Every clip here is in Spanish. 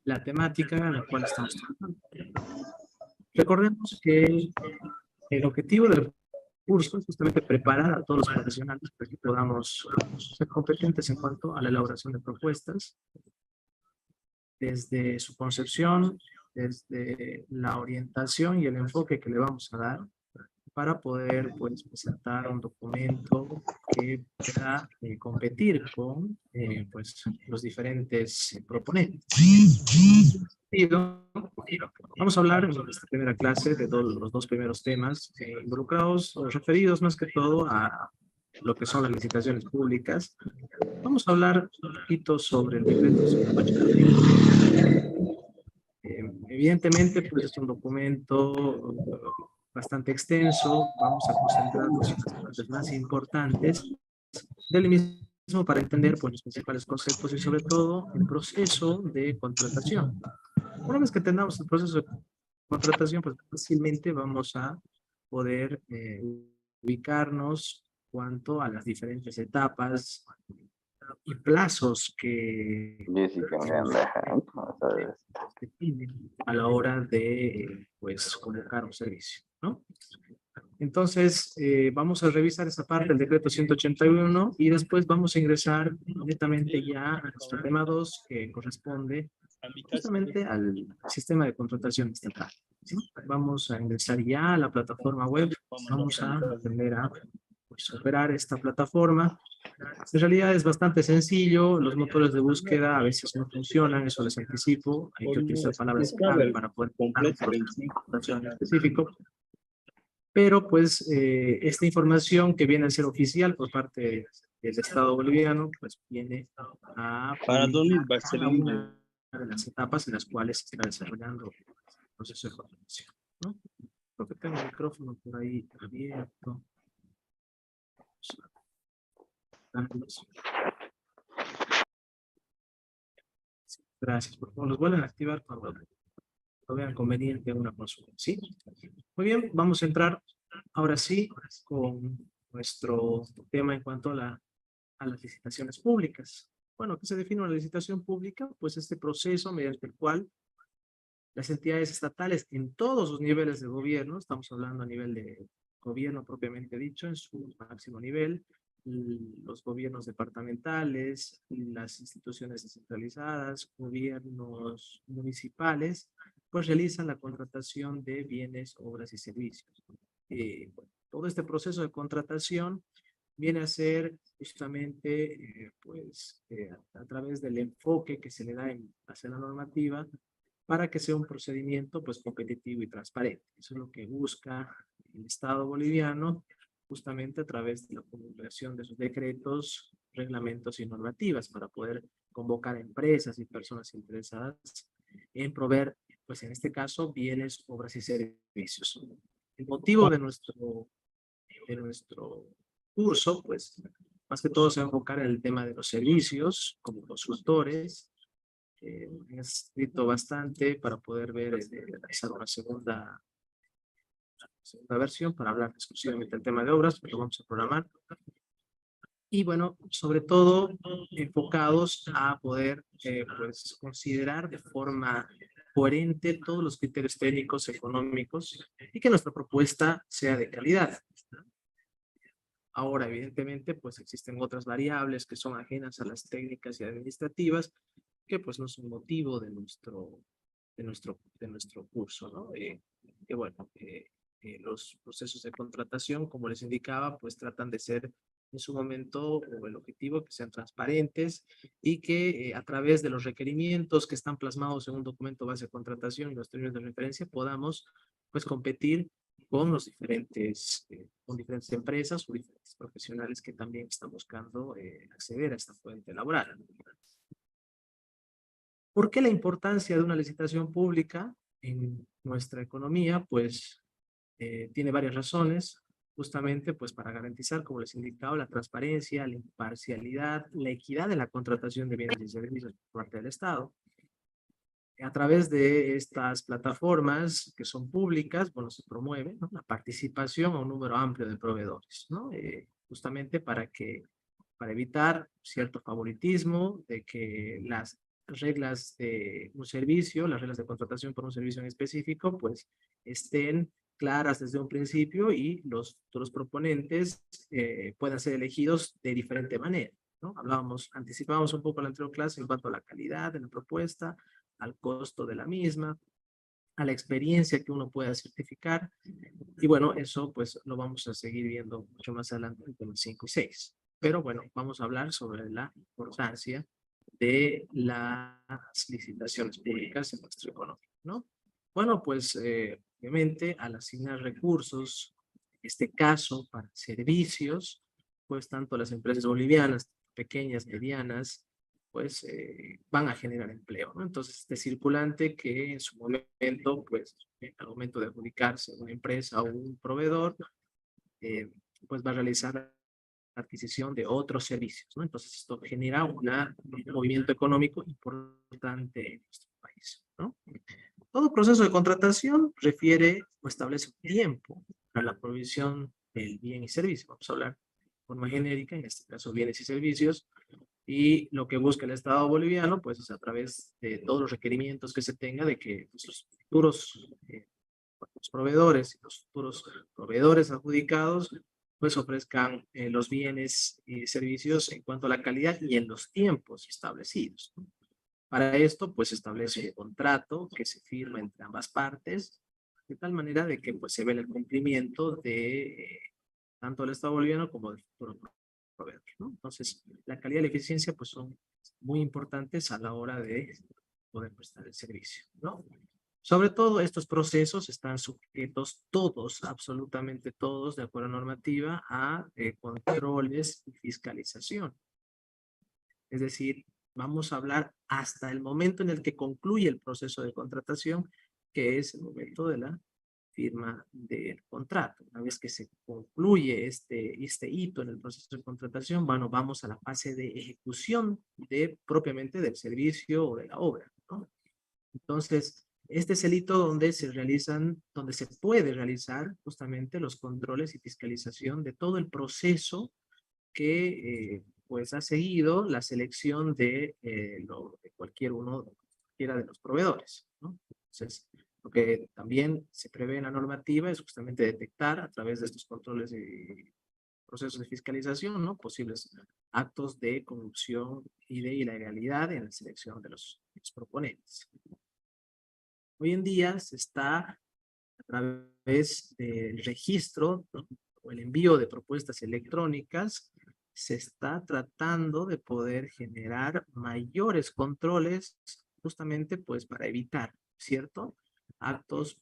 la temática en la cual estamos trabajando. Recordemos que el objetivo del curso es justamente preparar a todos los profesionales para que podamos ser competentes en cuanto a la elaboración de propuestas, desde su concepción, desde la orientación y el enfoque que le vamos a dar para poder pues, presentar un documento que pueda competir con pues, los diferentes proponentes. Vamos a hablar en esta primera clase de los dos primeros temas involucrados o referidos más que todo a lo que son las licitaciones públicas. Vamos a hablar un poquito sobre el decreto 180. Evidentemente, pues es un documento bastante extenso. Vamos a concentrarnos en las partes más importantes del mismo para entender pues, los principales conceptos y sobre todo el proceso de contratación. Una vez que tengamos el proceso de contratación, pues fácilmente vamos a poder ubicarnos cuanto a las diferentes etapas y plazos que definen a la hora de pues convocar un servicio, ¿no? Entonces, vamos a revisar esa parte del decreto 181 y después vamos a ingresar directamente ya a nuestro tema 2 que corresponde justamente al sistema de contratación estatal. ¿Sí? Vamos a ingresar ya a la plataforma web, vamos a aprender a pues, operar esta plataforma. En realidad es bastante sencillo, los motores de búsqueda a veces no funcionan, eso les anticipo, hay que utilizar palabras clave para poder encontrar un proceso de contratación específico. Pero pues esta información que viene a ser oficial por parte del Estado boliviano, pues viene a publicar cada una de las etapas en las cuales se está desarrollando el proceso de contratación, ¿no? Creo que tengo el micrófono por ahí abierto. Gracias, por favor, los vuelven a activar cuando lo vean conveniente una consulta, ¿sí? Muy bien, vamos a entrar ahora sí con nuestro tema en cuanto a las licitaciones públicas. Bueno, ¿qué se define una licitación pública? Pues este proceso mediante el cual las entidades estatales en todos los niveles de gobierno, estamos hablando a nivel de gobierno propiamente dicho, en su máximo nivel, los gobiernos departamentales, las instituciones descentralizadas, gobiernos municipales, pues realizan la contratación de bienes, obras y servicios. Bueno, todo este proceso de contratación viene a ser justamente a través del enfoque que se le da hacia la normativa para que sea un procedimiento pues competitivo y transparente. Eso es lo que busca el Estado boliviano justamente a través de la promulgación de sus decretos, reglamentos y normativas para poder convocar a empresas y personas interesadas en proveer, pues en este caso, bienes, obras y servicios. El motivo de nuestro curso, pues, más que todo se va a enfocar en el tema de los servicios, como consultores. He escrito bastante para poder ver, realizar una segunda versión para hablar exclusivamente del tema de obras, pero vamos a programar. Y bueno, sobre todo enfocados a poder pues, considerar de forma coherente todos los criterios técnicos, económicos y que nuestra propuesta sea de calidad. Ahora, evidentemente, pues existen otras variables que son ajenas a las técnicas y administrativas que pues no son motivo de nuestro curso, ¿no? Que bueno, los procesos de contratación, como les indicaba, pues tratan de ser en su momento o el objetivo que sean transparentes y que a través de los requerimientos que están plasmados en un documento base de contratación y los términos de referencia podamos pues competir con con diferentes empresas o diferentes profesionales que también están buscando acceder a esta fuente laboral. ¿Por qué la importancia de una licitación pública en nuestra economía? Pues tiene varias razones, justamente pues para garantizar, como les indicaba, la transparencia, la imparcialidad, la equidad de la contratación de bienes y servicios por parte del Estado. A través de estas plataformas que son públicas, bueno, se promueve, ¿no?, la participación a un número amplio de proveedores, ¿no? Justamente para evitar cierto favoritismo, de que las reglas de un servicio, las reglas de contratación por un servicio en específico, pues estén claras desde un principio y los futuros proponentes puedan ser elegidos de diferente manera, ¿no? Anticipábamos un poco en la anterior clase en cuanto a la calidad de la propuesta, al costo de la misma, a la experiencia que uno pueda certificar. Y bueno, eso pues lo vamos a seguir viendo mucho más adelante en temas 5 y 6. Pero bueno, vamos a hablar sobre la importancia de las licitaciones públicas en nuestro economía, ¿no? Bueno, pues obviamente al asignar recursos, en este caso para servicios, pues tanto las empresas bolivianas, pequeñas, medianas, pues van a generar empleo, ¿no? Entonces, este circulante que en su momento, pues al momento de adjudicarse una empresa o un proveedor, eh, pues va a realizar la adquisición de otros servicios, ¿no? Entonces, esto genera un movimiento económico importante en nuestro país, ¿no? Todo proceso de contratación refiere o establece un tiempo para la provisión del bien y servicio. Vamos a hablar de forma genérica, en este caso bienes y servicios, y lo que busca el Estado boliviano, pues es a través de todos los requerimientos que se tenga de que pues, los futuros los proveedores y los futuros proveedores adjudicados pues ofrezcan los bienes y servicios en cuanto a la calidad y en los tiempos establecidos, ¿no? Para esto, pues se establece un contrato que se firma entre ambas partes, de tal manera de que pues se ve el cumplimiento de tanto el Estado boliviano como del futuro proveedor, ¿no? Entonces, la calidad y la eficiencia pues son muy importantes a la hora de poder prestar el servicio, ¿no? Sobre todo, estos procesos están sujetos todos, absolutamente todos, de acuerdo a normativa, a controles y fiscalización. Es decir, vamos a hablar hasta el momento en el que concluye el proceso de contratación, que es el momento de la firma del contrato. Una vez que se concluye este hito en el proceso de contratación, bueno, vamos a la fase de ejecución propiamente del servicio o de la obra, ¿no? Entonces, este es el hito donde se puede realizar justamente los controles y fiscalización de todo el proceso que pues ha seguido la selección de cualquiera de los proveedores, ¿no? Entonces, lo que también se prevé en la normativa es justamente detectar a través de estos controles y procesos de fiscalización, ¿no? Posibles actos de corrupción y de ilegalidad en la selección de los proponentes. Hoy en día se está a través del registro, ¿no? O el envío de propuestas electrónicas, se está tratando de poder generar mayores controles justamente pues para evitar, ¿cierto? Actos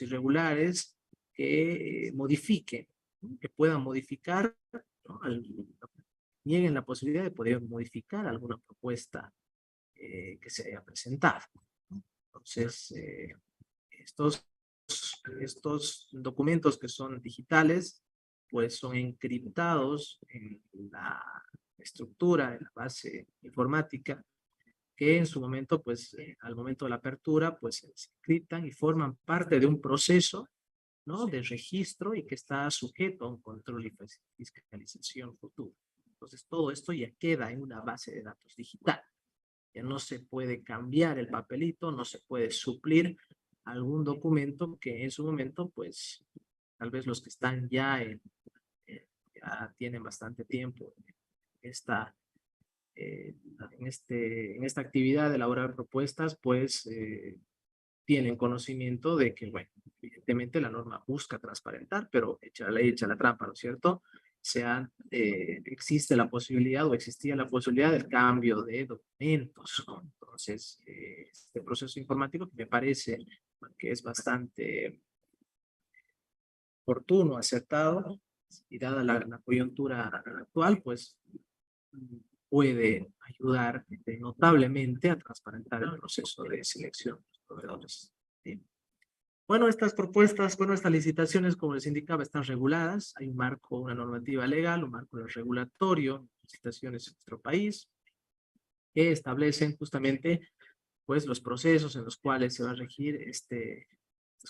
irregulares que modifiquen, ¿no? Que puedan modificar, ¿no? Nieguen la posibilidad de poder modificar alguna propuesta que se haya presentado. Entonces, estos, estos documentos que son digitales, pues son encriptados en la estructura, en la base informática, que en su momento, pues al momento de la apertura, pues se encriptan y forman parte de un proceso, ¿no? De registro y que está sujeto a un control y fiscalización futuro. Entonces, todo esto ya queda en una base de datos digital. Ya no se puede cambiar el papelito, no se puede suplir algún documento que en su momento, pues, tal vez los que están ya tienen bastante tiempo esta, en esta actividad de elaborar propuestas, pues tienen conocimiento de que, bueno, evidentemente la norma busca transparentar, pero echa la ley, echa la trampa, ¿no es cierto? Existe la posibilidad o existía la posibilidad del cambio de documentos, ¿no? Entonces, este proceso informático que me parece que es bastante oportuno, acertado, y dada la coyuntura actual, pues puede ayudar notablemente a transparentar el proceso de selección de los proveedores, ¿sí? Bueno, estas propuestas, bueno, estas licitaciones, como les indicaba, están reguladas. Hay un marco, una normativa legal, un marco regulatorio de licitaciones en nuestro país, que establecen justamente pues, los procesos en los cuales se va a regir estas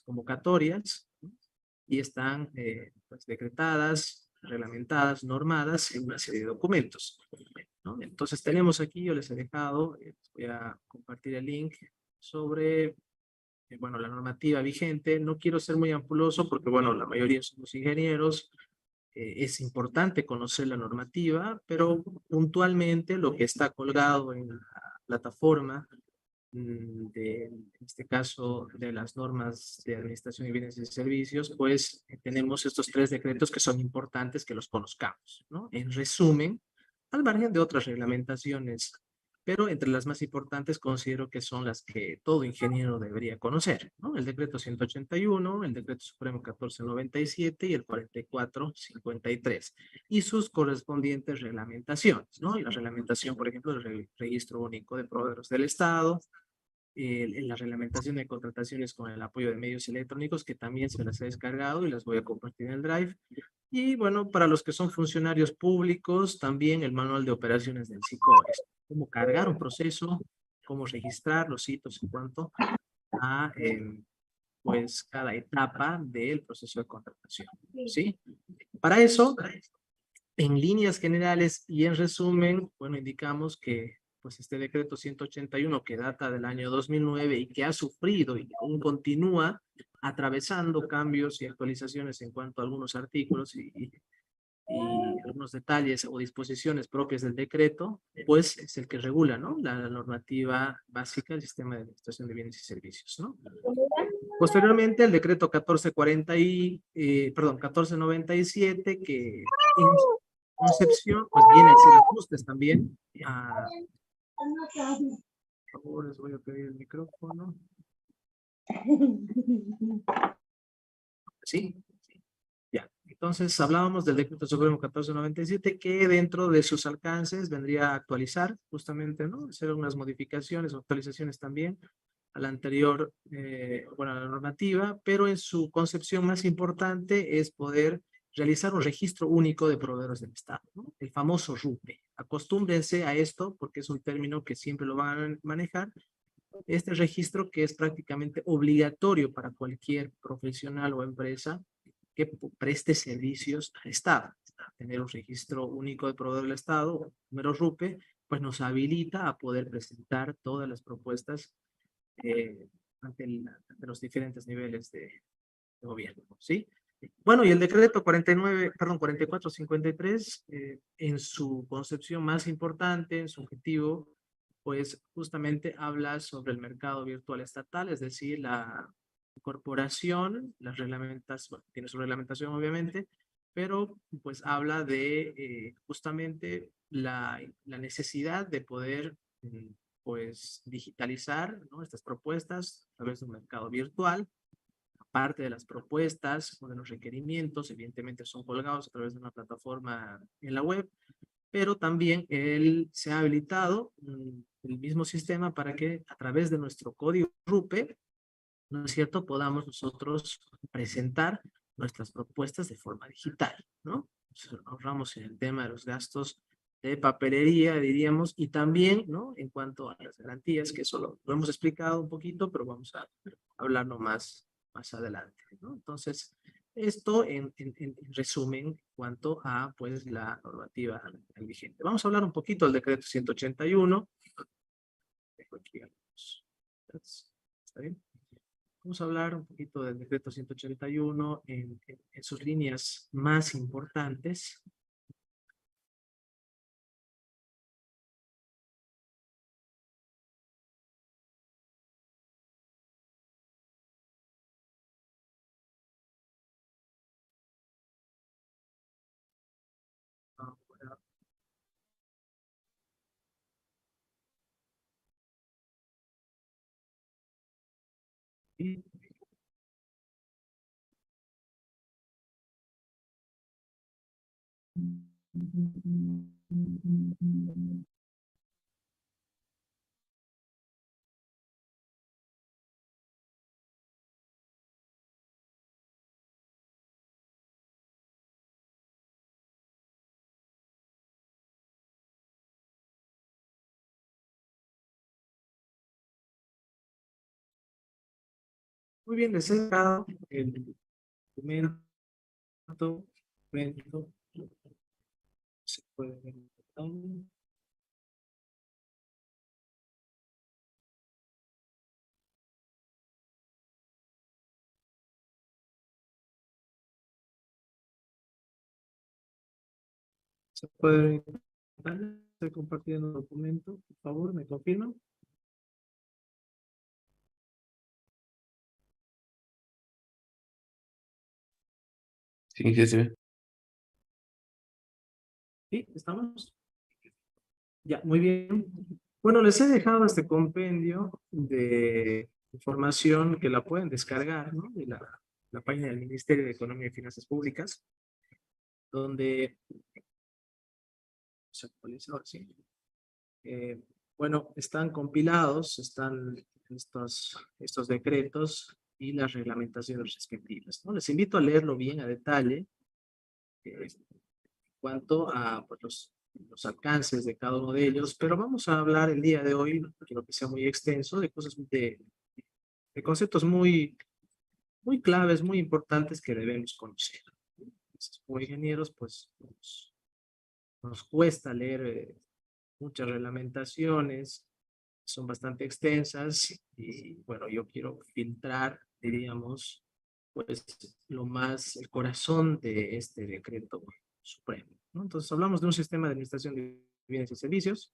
convocatorias, ¿no? Y están pues, decretadas reglamentadas, normadas en una serie de documentos, ¿no? Entonces tenemos aquí, yo les he dejado, voy a compartir el link sobre, bueno, la normativa vigente. No quiero ser muy ampuloso porque, bueno, la mayoría somos ingenieros. Es importante conocer la normativa, pero puntualmente lo que está colgado en la plataforma en este caso, de las normas de administración de bienes y servicios, pues tenemos estos 3 decretos que son importantes que los conozcamos, ¿no? En resumen, al margen de otras reglamentaciones, pero entre las más importantes considero que son las que todo ingeniero debería conocer, ¿no? El decreto 181, el decreto supremo 1497 y el 4453, y sus correspondientes reglamentaciones, ¿no? Y la reglamentación, por ejemplo, del Registro Único de Proveedores del Estado, en la reglamentación de contrataciones con el apoyo de medios electrónicos, que también se las he descargado y las voy a compartir en el Drive. Y bueno, para los que son funcionarios públicos, también el manual de operaciones del SICOES. Cómo cargar un proceso, cómo registrar los hitos en cuanto a pues cada etapa del proceso de contratación. ¿Sí? Para eso, en líneas generales y en resumen, bueno, indicamos que pues este decreto 181 que data del año 2009 y que ha sufrido y aún continúa atravesando cambios y actualizaciones en cuanto a algunos artículos y algunos detalles o disposiciones propias del decreto, pues es el que regula, ¿no? La normativa básica del sistema de administración de bienes y servicios, ¿no? Posteriormente, el decreto 1497, que en concepción, pues viene a hacer ajustes también. Por favor, les voy a pedir el micrófono. ¿Sí? Ya. Entonces, hablábamos del decreto supremo 1497, que dentro de sus alcances vendría a actualizar, justamente, ¿no? Hacer unas modificaciones o actualizaciones también a la anterior, bueno, a la normativa, pero en su concepción más importante es poder realizar un registro único de proveedores del Estado, ¿no? El famoso RUPE. Acostúmbrense a esto porque es un término que siempre lo van a manejar. Este registro que es prácticamente obligatorio para cualquier profesional o empresa que preste servicios al Estado. Tener un registro único de proveedor del Estado, número RUPE, pues nos habilita a poder presentar todas las propuestas ante los diferentes niveles de gobierno, ¿sí? Bueno, y el decreto 4453, en su concepción más importante, en su objetivo, pues justamente habla sobre el mercado virtual estatal, es decir, la corporación, las reglamentas, bueno, tiene su reglamentación obviamente, pero pues habla de justamente la necesidad de poder pues digitalizar, ¿no? Estas propuestas a través de un mercado virtual. Parte de las propuestas o de los requerimientos, evidentemente son colgados a través de una plataforma en la web, pero también él se ha habilitado el mismo sistema para que a través de nuestro código RUPE, ¿no es cierto?, podamos nosotros presentar nuestras propuestas de forma digital, ¿no? Entonces, ahorramos en el tema de los gastos de papelería, diríamos, y también, ¿no?, en cuanto a las garantías, que eso lo hemos explicado un poquito, pero vamos a hablarlo más adelante, ¿no? Entonces, esto en resumen en cuanto a, pues, la normativa vigente. Vamos a hablar un poquito del decreto 181. Dejo aquí algunos. ¿Está bien? Vamos a hablar un poquito del decreto 181 en sus líneas más importantes. Ahora, y muy bien, les he dado el documento, documento Se puede ver en pantalla. Se puede ver en pantalla. Estoy compartiendo un documento. Por favor, ¿me confirman? Sí, sí, sí. Sí, ¿estamos? Ya, muy bien. Bueno, les he dejado este compendio de información que la pueden descargar, ¿no? De la página del Ministerio de Economía y Finanzas Públicas, donde se actualiza ahora sí. Eh, bueno, están compilados, están estos decretos y las reglamentaciones respectivas, ¿no? Les invito a leerlo bien a detalle en cuanto a pues, los alcances de cada uno de ellos, pero vamos a hablar el día de hoy, quiero que sea muy extenso, de cosas de conceptos muy claves, muy importantes que debemos conocer. Como ingenieros, pues nos cuesta leer muchas reglamentaciones, son bastante extensas y bueno, yo quiero filtrar, diríamos, pues el corazón de este decreto supremo, ¿no? Entonces hablamos de un sistema de administración de bienes y servicios,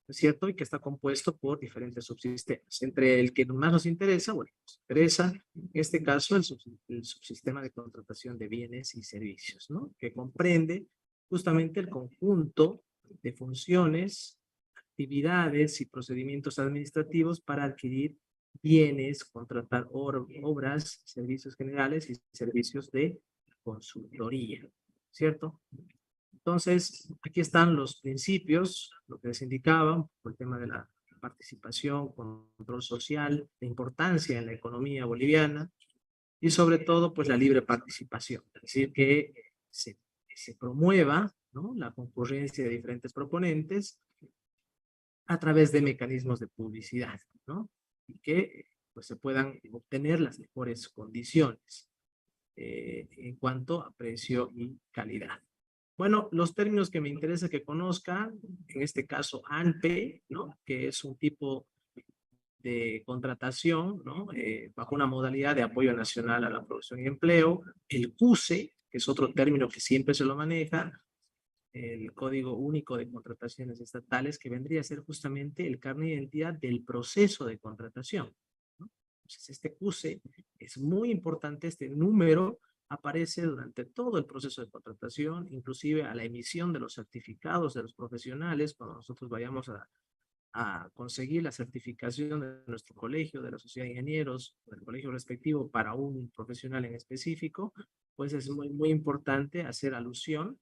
¿es cierto? Y que está compuesto por diferentes subsistemas. Entre el que más nos interesa, bueno, nos interesa en este caso el subsistema de contratación de bienes y servicios, ¿no? Que comprende justamente el conjunto de funciones, actividades y procedimientos administrativos para adquirir bienes, contratar obras, servicios generales y servicios de consultoría, ¿cierto? Entonces, aquí están los principios, lo que les indicaba, por el tema de la participación, control social, la importancia en la economía boliviana y sobre todo, pues la libre participación, es decir, que se promueva, ¿no?, la concurrencia de diferentes proponentes a través de mecanismos de publicidad, ¿no? Y que pues se puedan obtener las mejores condiciones en cuanto a precio y calidad. Bueno, los términos que me interesa que conozcan, en este caso ANPE, ¿no?, que es un tipo de contratación, ¿no?, bajo una modalidad de apoyo nacional a la producción y empleo, el CUSE, que es otro término que siempre se lo maneja, el Código Único de Contrataciones Estatales, que vendría a ser justamente el carnet de identidad del proceso de contratación, ¿no? Entonces, este CUSE es muy importante, este número aparece durante todo el proceso de contratación, inclusive a la emisión de los certificados de los profesionales, cuando nosotros vayamos a conseguir la certificación de nuestro colegio, de la Sociedad de Ingenieros, del colegio respectivo para un profesional en específico, pues es muy importante hacer alusión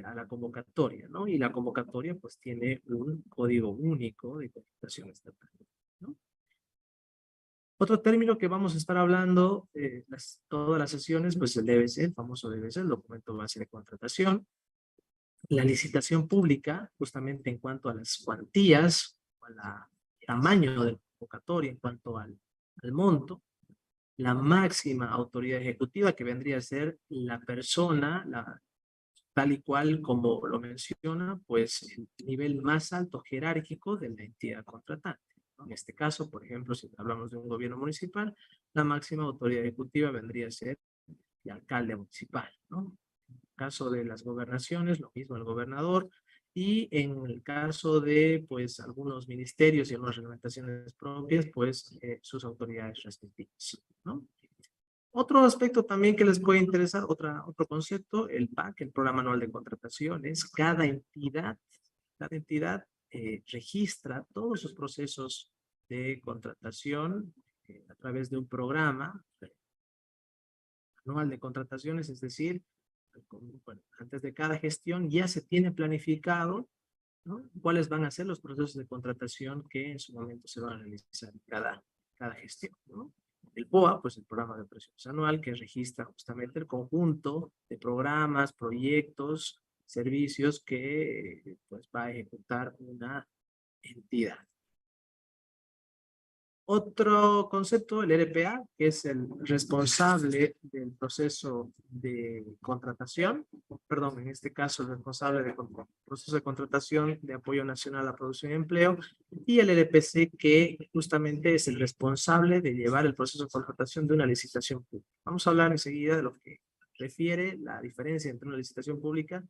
a la convocatoria, ¿no? Y la convocatoria pues tiene un código único de contratación estatal, ¿no? Otro término que vamos a estar hablando todas las sesiones, pues el DBC, el famoso DBC, el documento base de contratación, la licitación pública, justamente en cuanto a las cuantías, al tamaño de la convocatoria, en cuanto al monto, la máxima autoridad ejecutiva, que vendría a ser la persona, tal y cual como lo menciona, pues el nivel más alto jerárquico de la entidad contratante, ¿no? En este caso, por ejemplo, si hablamos de un gobierno municipal, la máxima autoridad ejecutiva vendría a ser el alcalde municipal, ¿no? Caso de las gobernaciones, lo mismo el gobernador, y en el caso de, pues, algunos ministerios y algunas reglamentaciones propias, pues, sus autoridades respectivas, ¿no? Otro aspecto también que les puede interesar, otro concepto, el PAC, el Programa Anual de Contrataciones. Cada entidad registra todos sus procesos de contratación a través de un programa anual de contrataciones, es decir, bueno, antes de cada gestión ya se tiene planificado, ¿no?, cuáles van a ser los procesos de contratación que en su momento se van a realizar en cada gestión, ¿no? El POA, pues el programa de operaciones anual, que registra justamente el conjunto de programas, proyectos, servicios que pues va a ejecutar una entidad. Otro concepto, el RPA, que es el responsable del proceso de contratación, perdón, en este caso el responsable del proceso de contratación de apoyo nacional a la producción y empleo, y el LPC, que justamente es el responsable de llevar el proceso de contratación de una licitación pública. Vamos a hablar enseguida de lo que refiere la diferencia entre una licitación pública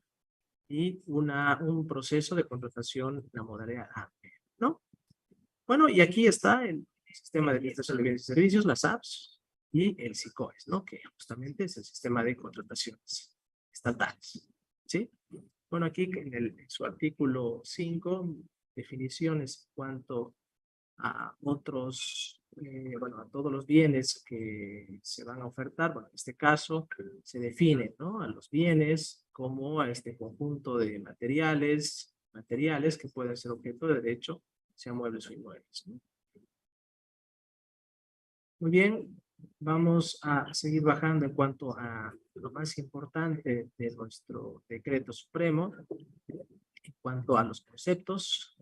y un proceso de contratación en la modalidad amplia, ¿no? Bueno, y aquí está el sistema de administración de bienes y servicios, las apps, y el SICOES, ¿no? Que justamente es el sistema de contrataciones estatales, ¿sí? Bueno, aquí en su artículo 5, definiciones en cuanto a otros, bueno, a todos los bienes que se van a ofertar. Bueno, en este caso se define, ¿no? A los bienes como a este conjunto de materiales que pueden ser objeto de derecho, sean muebles o inmuebles, ¿no? Muy bien, vamos a seguir bajando en cuanto a lo más importante de nuestro decreto supremo, en cuanto a los conceptos.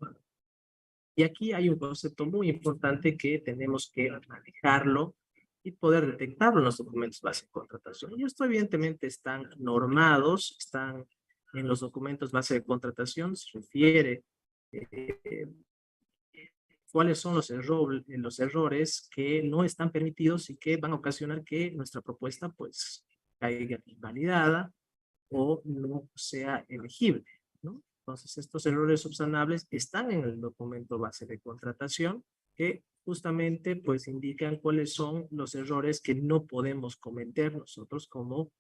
Y aquí hay un concepto muy importante que tenemos que manejarlo y poder detectarlo en los documentos base de contratación. Y esto evidentemente están normados, están en los documentos base de contratación, se refiere eh, cuáles son los errores que no están permitidos y que van a ocasionar que nuestra propuesta pues caiga invalidada o no sea elegible, ¿no? Entonces, estos errores subsanables están en el documento base de contratación que justamente pues indican cuáles son los errores que no podemos cometer nosotros como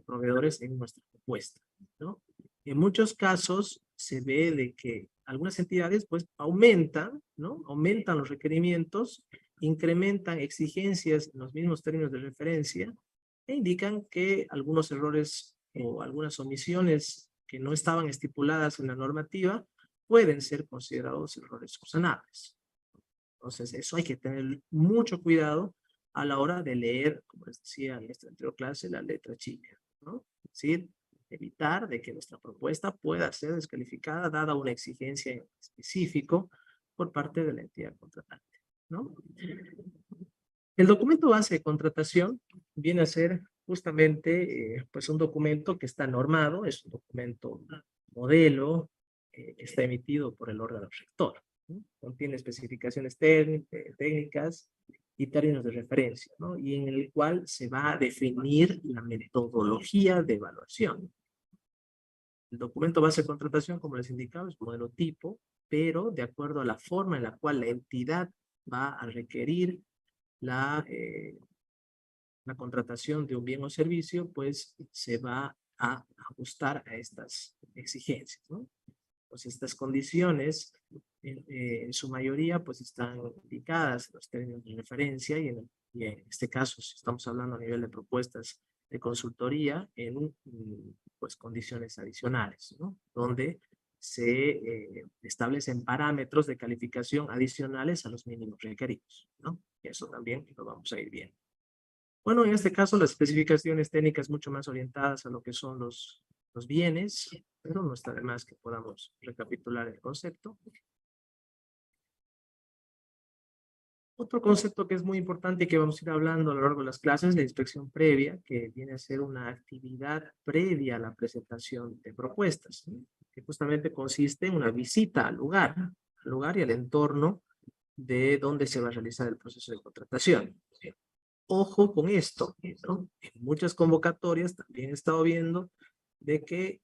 proveedores en nuestra propuesta, ¿no? En muchos casos se ve de que algunas entidades pues aumentan, ¿no? Aumentan los requerimientos, incrementan exigencias en los mismos términos de referencia e indican que algunos errores o algunas omisiones que no estaban estipuladas en la normativa pueden ser considerados errores subsanables. Entonces, eso hay que tener mucho cuidado a la hora de leer, como les decía en nuestra anterior clase, la letra chica, ¿no? Es decir, evitar de que nuestra propuesta pueda ser descalificada dada una exigencia en específico por parte de la entidad contratante, ¿no? El documento base de contratación viene a ser justamente pues un documento que está normado, es un documento modelo, que está emitido por el órgano rector, ¿no? Contiene especificaciones técnicas y términos de referencia, ¿no? Y en el cual se va a definir la metodología de evaluación. El documento base de contratación, como les indicaba, es modelo tipo, pero de acuerdo a la forma en la cual la entidad va a requerir la contratación de un bien o servicio, pues se va a ajustar a estas exigencias, ¿no? Pues estas condiciones, en su mayoría, pues están indicadas en los términos de referencia y en este caso, si estamos hablando a nivel de propuestas de consultoría, en pues condiciones adicionales, ¿no? Donde se establecen parámetros de calificación adicionales a los mínimos requeridos, ¿no? Y eso también lo vamos a ir viendo. Bueno, en este caso las especificaciones técnicas mucho más orientadas a lo que son los bienes, pero no está de más que podamos recapitular el concepto. Otro concepto que es muy importante y que vamos a ir hablando a lo largo de las clases es la inspección previa, que viene a ser una actividad previa a la presentación de propuestas, ¿sí? Que justamente consiste en una visita al lugar y al entorno de donde se va a realizar el proceso de contratación. ¿Sí? Ojo con esto, ¿no? En muchas convocatorias también he estado viendo de que,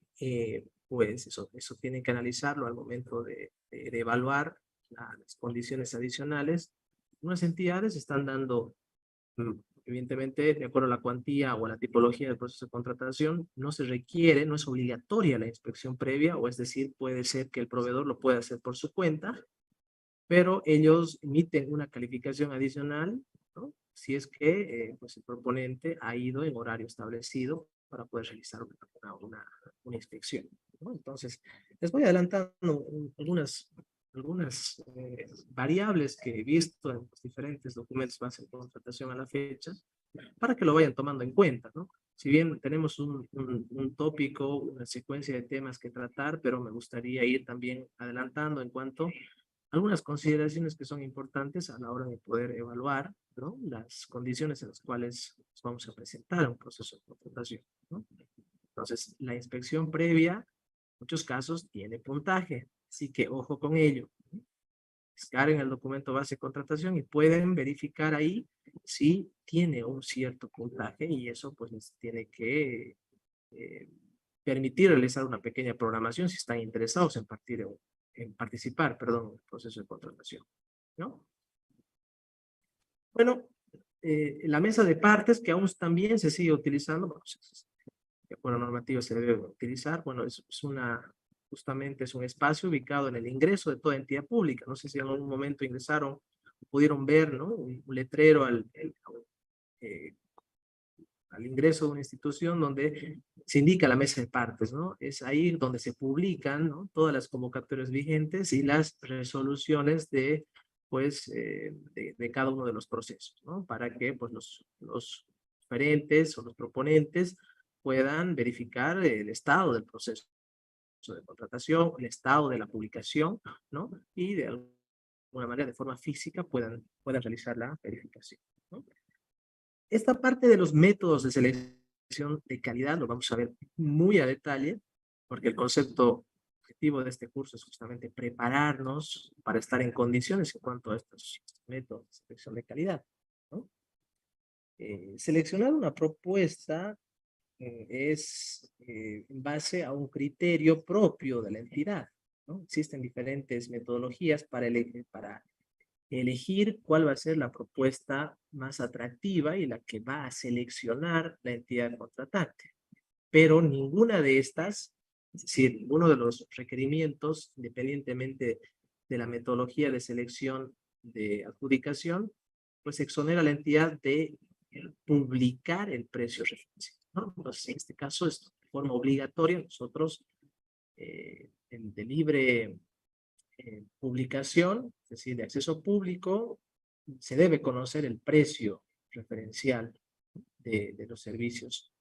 pues, eso tienen que analizarlo al momento de evaluar las condiciones adicionales. Unas entidades están dando, evidentemente, de acuerdo a la cuantía o a la tipología del proceso de contratación, no se requiere, no es obligatoria la inspección previa, o es decir, puede ser que el proveedor lo pueda hacer por su cuenta, pero ellos emiten una calificación adicional, ¿no? Si es que pues el proponente ha ido en horario establecido para poder realizar una inspección, ¿no? Entonces, les voy adelantando algunas variables que he visto en los diferentes documentos base de contratación a la fecha, para que lo vayan tomando en cuenta, ¿no? Si bien tenemos un tópico, una secuencia de temas que tratar, pero me gustaría ir también adelantando en cuanto algunas consideraciones que son importantes a la hora de poder evaluar, ¿no?, las condiciones en las cuales nos vamos a presentar a un proceso de contratación, ¿no? Entonces, la inspección previa, en muchos casos, tiene puntaje, así que ojo con ello. Descarguen el documento base de contratación y pueden verificar ahí si tiene un cierto puntaje, y eso pues les tiene que eh, permitir realizar una pequeña programación si están interesados en participar, perdón, en el proceso de contratación, ¿no? Bueno, la mesa de partes, que aún también se sigue utilizando, bueno, de acuerdo a normativa se debe utilizar, bueno, justamente es un espacio ubicado en el ingreso de toda entidad pública. No sé si en algún momento ingresaron, pudieron ver, ¿no?, un letrero eh, al ingreso de una institución donde se indica la mesa de partes, ¿no? Es ahí donde se publican, ¿no?, todas las convocatorias vigentes y las resoluciones pues, de cada uno de los procesos, ¿no? Para que pues, los oferentes o los proponentes puedan verificar el estado del proceso de contratación, el estado de la publicación, ¿no? Y de alguna manera, de forma física, puedan realizar la verificación, ¿no? Esta parte de los métodos de selección de calidad lo vamos a ver muy a detalle, porque el concepto objetivo de este curso es justamente prepararnos para estar en condiciones en cuanto a estos métodos de selección de calidad, ¿no? Seleccionar una propuesta es en base a un criterio propio de la entidad, ¿no? Existen diferentes metodologías para elegir cuál va a ser la propuesta más atractiva y la que va a seleccionar la entidad contratante. Pero ninguna de estas, es decir, ninguno de los requerimientos, independientemente de la metodología de selección de adjudicación, pues exonera a la entidad de publicar el precio referencial, ¿no? Entonces, en este caso, es de forma obligatoria. Nosotros, de libre publicación, es decir, de acceso público, se debe conocer el precio referencial de los servicios,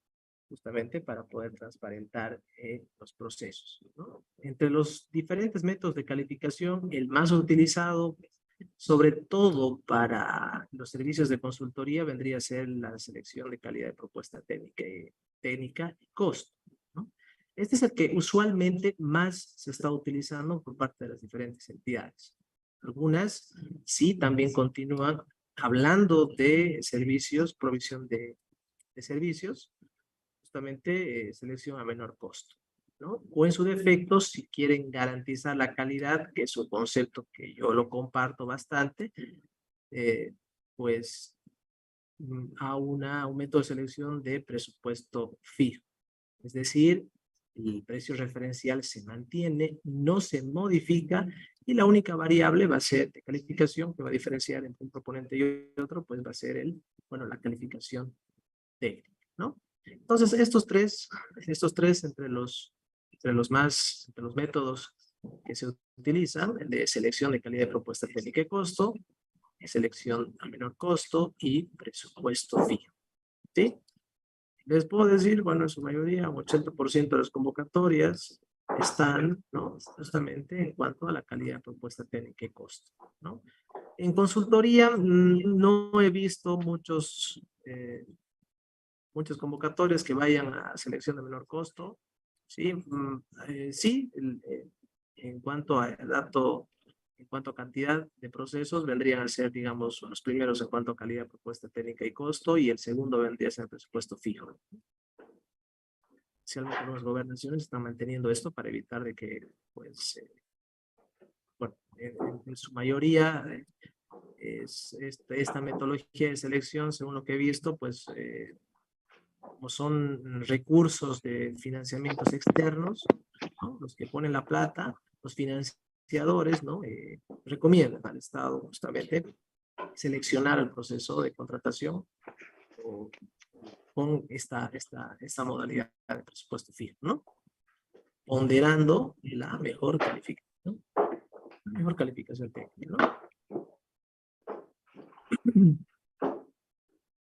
justamente para poder transparentar los procesos, ¿no? Entre los diferentes métodos de calificación, el más utilizado, sobre todo para los servicios de consultoría, vendría a ser la selección de calidad de propuesta técnica y costo, ¿no? Este es el que usualmente más se está utilizando por parte de las diferentes entidades. Algunas sí también continúan hablando de servicios, provisión de servicios, justamente selección a menor costo, ¿no? O en su defecto, si quieren garantizar la calidad, que es un concepto que yo lo comparto bastante, eh, pues un método de selección de presupuesto fijo. Es decir, el precio referencial se mantiene, no se modifica, y la única variable va a ser de calificación que va a diferenciar entre un proponente y otro, pues va a ser la calificación técnica, ¿no? Entonces, estos tres entre los métodos que se utilizan, el de selección de calidad de propuesta técnica y costo, selección a menor costo y presupuesto fijo, ¿sí? Les puedo decir, bueno, en su mayoría, un 80% de las convocatorias están, ¿no?, justamente en cuanto a la calidad de propuesta técnica y costo, ¿no? En consultoría no he visto muchas convocatorias que vayan a selección de menor costo, ¿sí? Sí, en cuanto a dato, en cuanto a cantidad de procesos, vendrían a ser, digamos, los primeros en cuanto a calidad, propuesta técnica y costo, y el segundo vendría a ser el presupuesto fijo. Si algunas gobernaciones están manteniendo esto para evitar de que, pues, bueno, en su mayoría, esta metodología de selección, según lo que he visto, pues, como son recursos de financiamientos externos, ¿no?, los que ponen la plata, los financiadores, ¿no?, recomiendan al Estado justamente seleccionar el proceso de contratación o, con esta modalidad de presupuesto fijo, ¿no? Ponderando la mejor calificación, técnica, ¿no?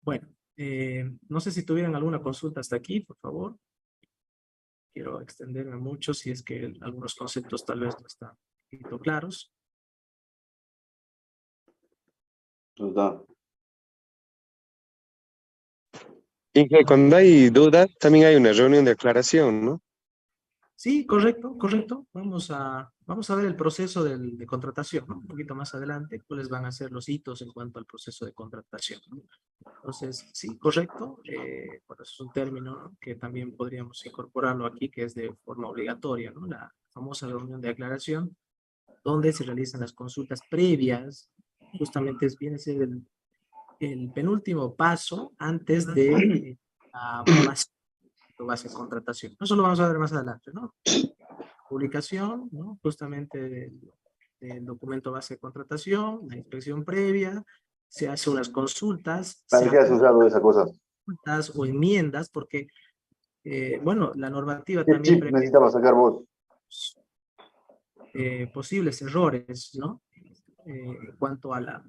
Bueno, no sé si tuvieran alguna consulta hasta aquí, por favor. Quiero extenderme mucho si es que algunos conceptos tal vez no están un poquito claros. Inge, cuando hay dudas, también hay una reunión de aclaración, ¿no? Sí, correcto, correcto. Vamos a ver el proceso de contratación, ¿no? Un poquito más adelante, cuáles van a ser los hitos en cuanto al proceso de contratación, ¿no? Entonces, sí, correcto. Bueno, eso es un término, ¿no?, que también podríamos incorporarlo aquí, que es de forma obligatoria, ¿no? La famosa reunión de aclaración, donde se realizan las consultas previas, justamente viene a ser el penúltimo paso antes de la aprobación de base de contratación. Eso lo vamos a ver más adelante, ¿no? Publicación, ¿no?, justamente del documento base de contratación, la inspección previa, se hace unas consultas, ¿Para se qué has usado esa cosa? consultas o enmiendas, porque, bueno, la normativa ¿Qué también chip prevé necesitabas sacar vos? posibles errores, ¿no? En cuanto a la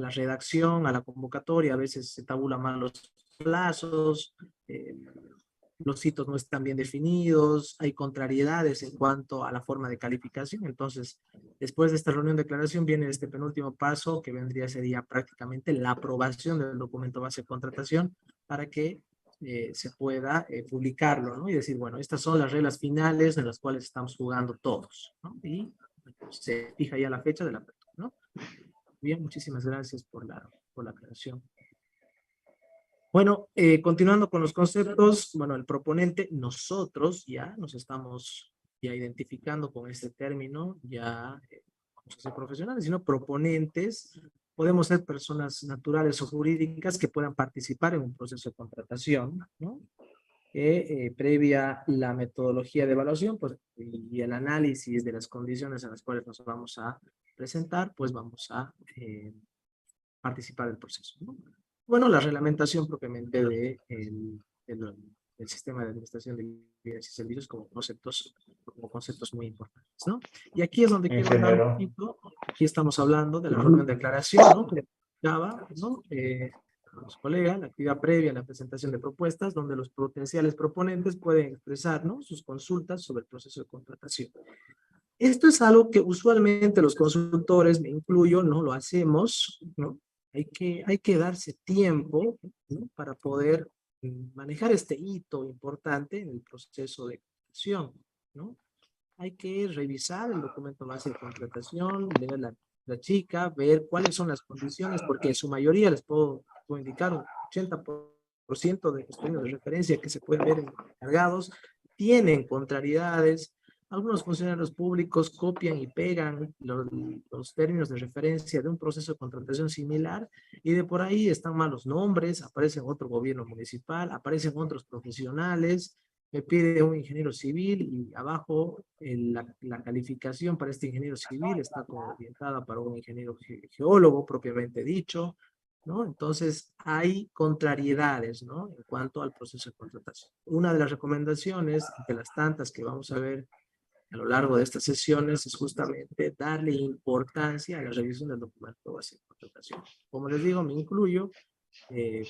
redacción, a la convocatoria, a veces se tabula mal los plazos, los hitos no están bien definidos, hay contrariedades en cuanto a la forma de calificación. Entonces, después de esta reunión de declaración viene este penúltimo paso, que sería prácticamente la aprobación del documento base de contratación para que se pueda publicarlo, ¿no? Y decir, bueno, estas son las reglas finales en las cuales estamos jugando todos, ¿no? Y se fija ya la fecha de la apertura, ¿no? Bien, muchísimas gracias por la aclaración. Bueno, continuando con los conceptos, bueno, el proponente, nosotros ya nos estamos ya identificando con este término, ya vamos a ser profesionales, sino proponentes, podemos ser personas naturales o jurídicas que puedan participar en un proceso de contratación, ¿no? Previa la metodología de evaluación, pues, y el análisis de las condiciones en las cuales nos vamos a presentar, pues vamos a participar del proceso, ¿no? Bueno, la reglamentación propiamente del sistema de administración de bienes y servicios como conceptos muy importantes, ¿no? Y aquí es donde quiero hablar un poquito, aquí estamos hablando de la reunión de aclaración, ¿no? Que daba, ¿no? Los colegas, la actividad previa a la presentación de propuestas, donde los potenciales proponentes pueden expresar, ¿no?, sus consultas sobre el proceso de contratación. Esto es algo que usualmente los consultores, me incluyo, no lo hacemos, ¿no? Hay que darse tiempo, ¿no?, para poder manejar este hito importante en el proceso de contratación, ¿no? Hay que revisar el documento base de contratación, leer la chica, ver cuáles son las condiciones, porque en su mayoría les puedo indicar un 80% de los términos de referencia que se pueden ver encargados tienen contrariedades. Algunos funcionarios públicos copian y pegan los términos de referencia de un proceso de contratación similar y de por ahí están malos nombres, aparecen otro gobierno municipal, aparecen otros profesionales, me pide un ingeniero civil y abajo la calificación para este ingeniero civil está como orientada para un ingeniero geólogo propiamente dicho, ¿no? Entonces hay contrariedades, ¿no?, en cuanto al proceso de contratación. Una de las recomendaciones, de las tantas que vamos a ver a lo largo de estas sesiones, es justamente darle importancia a la revisión del documento base de contratación. Como les digo, me incluyo,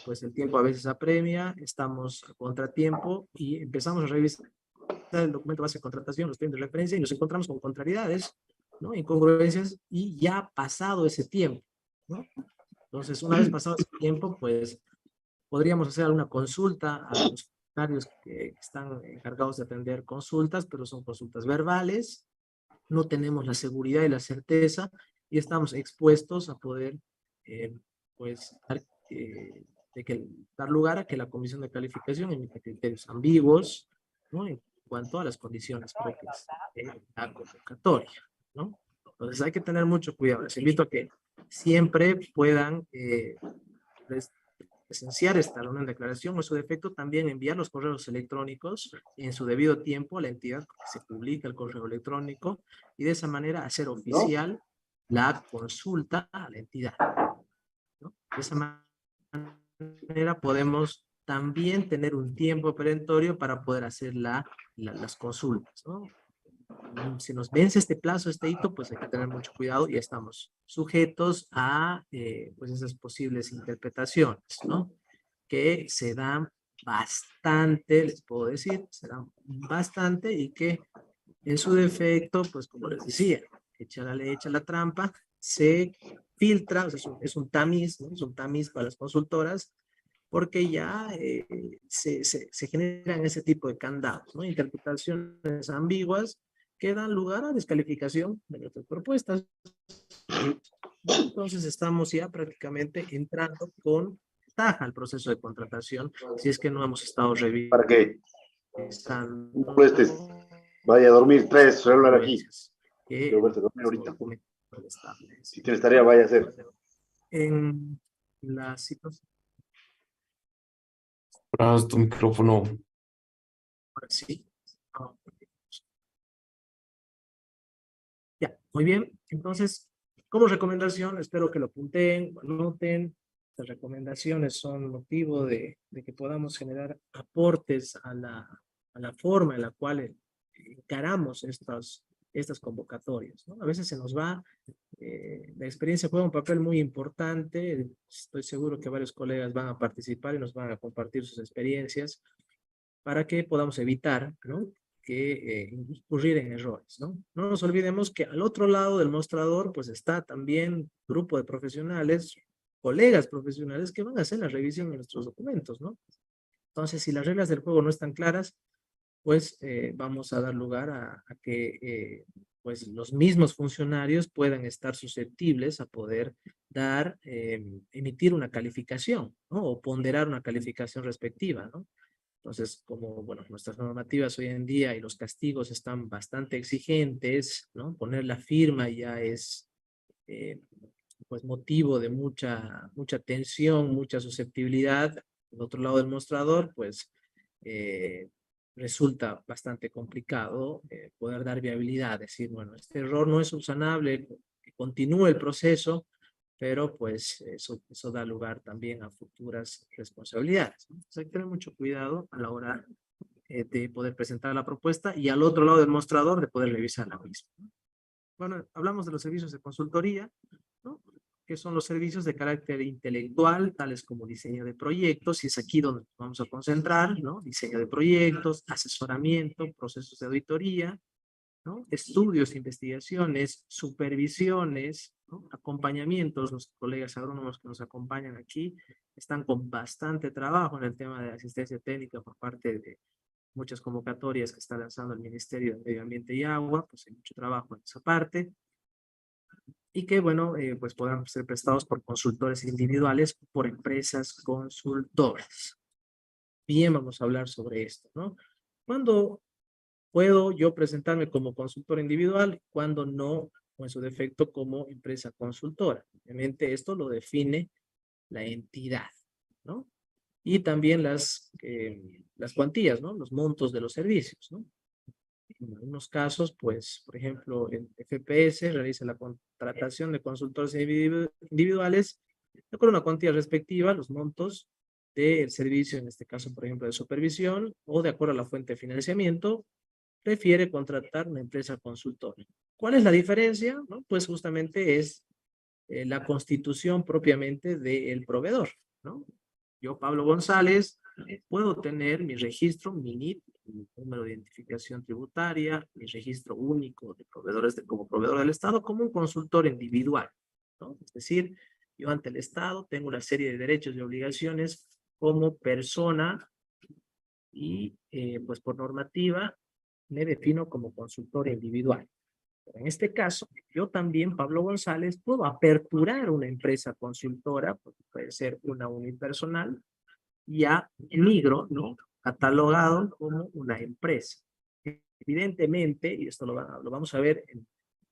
pues el tiempo a veces apremia, estamos a contratiempo y empezamos a revisar el documento base de contratación, los términos de referencia, y nos encontramos con contrariedades, ¿no?, incongruencias, y ya pasado ese tiempo, ¿no? Entonces, una vez pasado ese tiempo, pues podríamos hacer alguna consulta a los funcionarios que están encargados de atender consultas, pero son consultas verbales, no tenemos la seguridad y la certeza, y estamos expuestos a poder, pues, dar lugar a que la comisión de calificación emita criterios ambiguos, ¿no?, en cuanto a las condiciones propias de la convocatoria, ¿no? Entonces hay que tener mucho cuidado. Les invito a que siempre puedan presenciar esta reunión de declaración, o en su defecto también enviar los correos electrónicos en su debido tiempo a la entidad que se publica el correo electrónico, y de esa manera hacer oficial la consulta a la entidad, ¿no? De esa manera podemos también tener un tiempo perentorio para poder hacer las consultas, ¿no? Si nos vence este plazo, este hito, pues hay que tener mucho cuidado y estamos sujetos a pues esas posibles interpretaciones, ¿no?, que se dan bastante, les puedo decir, se dan bastante, y que en su defecto, pues como les decía, echa la ley, echa la trampa, se filtra, o sea, es un tamiz, ¿no? Es un tamiz para las consultoras, porque ya se generan ese tipo de candados, ¿no? Interpretaciones ambiguas que dan lugar a descalificación de nuestras propuestas. Entonces estamos ya prácticamente entrando con ventaja al proceso de contratación, si es que no hemos estado ¿Para que revisando no molestes? Vaya a dormir, trae su celular aquí. que Quiero verte dormir ahorita. estables. Si tienes tarea, vaya a hacer. En la situación, Abras tu micrófono. sí. Ah, ya, muy bien. Entonces, como recomendación, espero que lo apunten, lo anoten. Las recomendaciones son motivo de que podamos generar aportes a la forma en la cual encaramos estas convocatorias, ¿no? A veces se nos va, la experiencia juega un papel muy importante. Estoy seguro que varios colegas van a participar y nos van a compartir sus experiencias para que podamos evitar, ¿no?, que incurrir en errores, ¿no? No nos olvidemos que al otro lado del mostrador pues está también grupo de profesionales, colegas profesionales que van a hacer la revisión de nuestros documentos, ¿no? Entonces, si las reglas del juego no están claras, pues vamos a dar lugar a que pues los mismos funcionarios puedan estar susceptibles a poder dar, emitir una calificación, ¿no? O ponderar una calificación respectiva, ¿no? Entonces, como, bueno, nuestras normativas hoy en día y los castigos están bastante exigentes, ¿no? Poner la firma ya es, eh, pues, motivo de mucha tensión, mucha susceptibilidad. Del otro lado del mostrador, pues, eh, resulta bastante complicado poder dar viabilidad, decir, bueno, este error no es subsanable, que continúe el proceso, pero pues eso da lugar también a futuras responsabilidades, ¿no? Entonces hay que tener mucho cuidado a la hora de poder presentar la propuesta y al otro lado del mostrador de poder revisar la misma, ¿no? Bueno, hablamos de los servicios de consultoría, ¿no?, que son los servicios de carácter intelectual, tales como diseño de proyectos, y es aquí donde nos vamos a concentrar, ¿no? Diseño de proyectos, asesoramiento, procesos de auditoría, ¿no? Estudios, investigaciones, supervisiones, ¿no? Acompañamientos. Los colegas agrónomos que nos acompañan aquí están con bastante trabajo en el tema de asistencia técnica por parte de muchas convocatorias que está lanzando el Ministerio de Medio Ambiente y Agua, pues hay mucho trabajo en esa parte, y que, bueno, pues podrán ser prestados por consultores individuales, por empresas consultoras. Bien, vamos a hablar sobre esto, ¿no? ¿Cuándo puedo yo presentarme como consultor individual? Cuando no, o en su defecto como empresa consultora. Obviamente esto lo define la entidad, ¿no? Y también las cuantías, ¿no? Los montos de los servicios, ¿no? En algunos casos, pues, por ejemplo, el FPS realiza la contratación de consultores individuales con una cuantía respectiva, los montos del servicio, en este caso, por ejemplo, de supervisión, o de acuerdo a la fuente de financiamiento, prefiere contratar una empresa consultora. ¿Cuál es la diferencia? ¿No? Pues justamente es la constitución propiamente del proveedor, ¿no? Yo, Pablo González, puedo tener mi registro, mi NIT, mi número de identificación tributaria, mi registro único de proveedores como proveedor del Estado, como un consultor individual, ¿no? Es decir, yo ante el Estado tengo una serie de derechos y obligaciones como persona y pues por normativa me defino como consultor individual. En este caso, yo también, Pablo González, puedo aperturar una empresa consultora, porque puede ser una unipersonal, ya migro, ¿no?, catalogado como una empresa. Evidentemente, y esto lo vamos a ver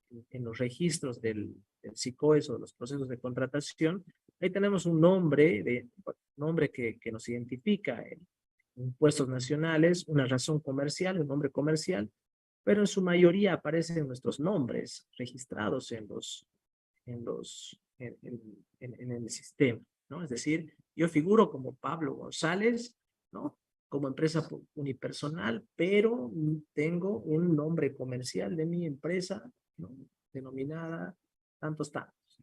en los registros del SICOES o de los procesos de contratación, ahí tenemos un nombre que nos identifica en impuestos nacionales, una razón comercial, un nombre comercial, pero en su mayoría aparecen nuestros nombres registrados en el sistema, ¿no? Es decir, yo figuro como Pablo González, ¿no?, como empresa unipersonal, pero tengo un nombre comercial de mi empresa, ¿no?, denominada tantos,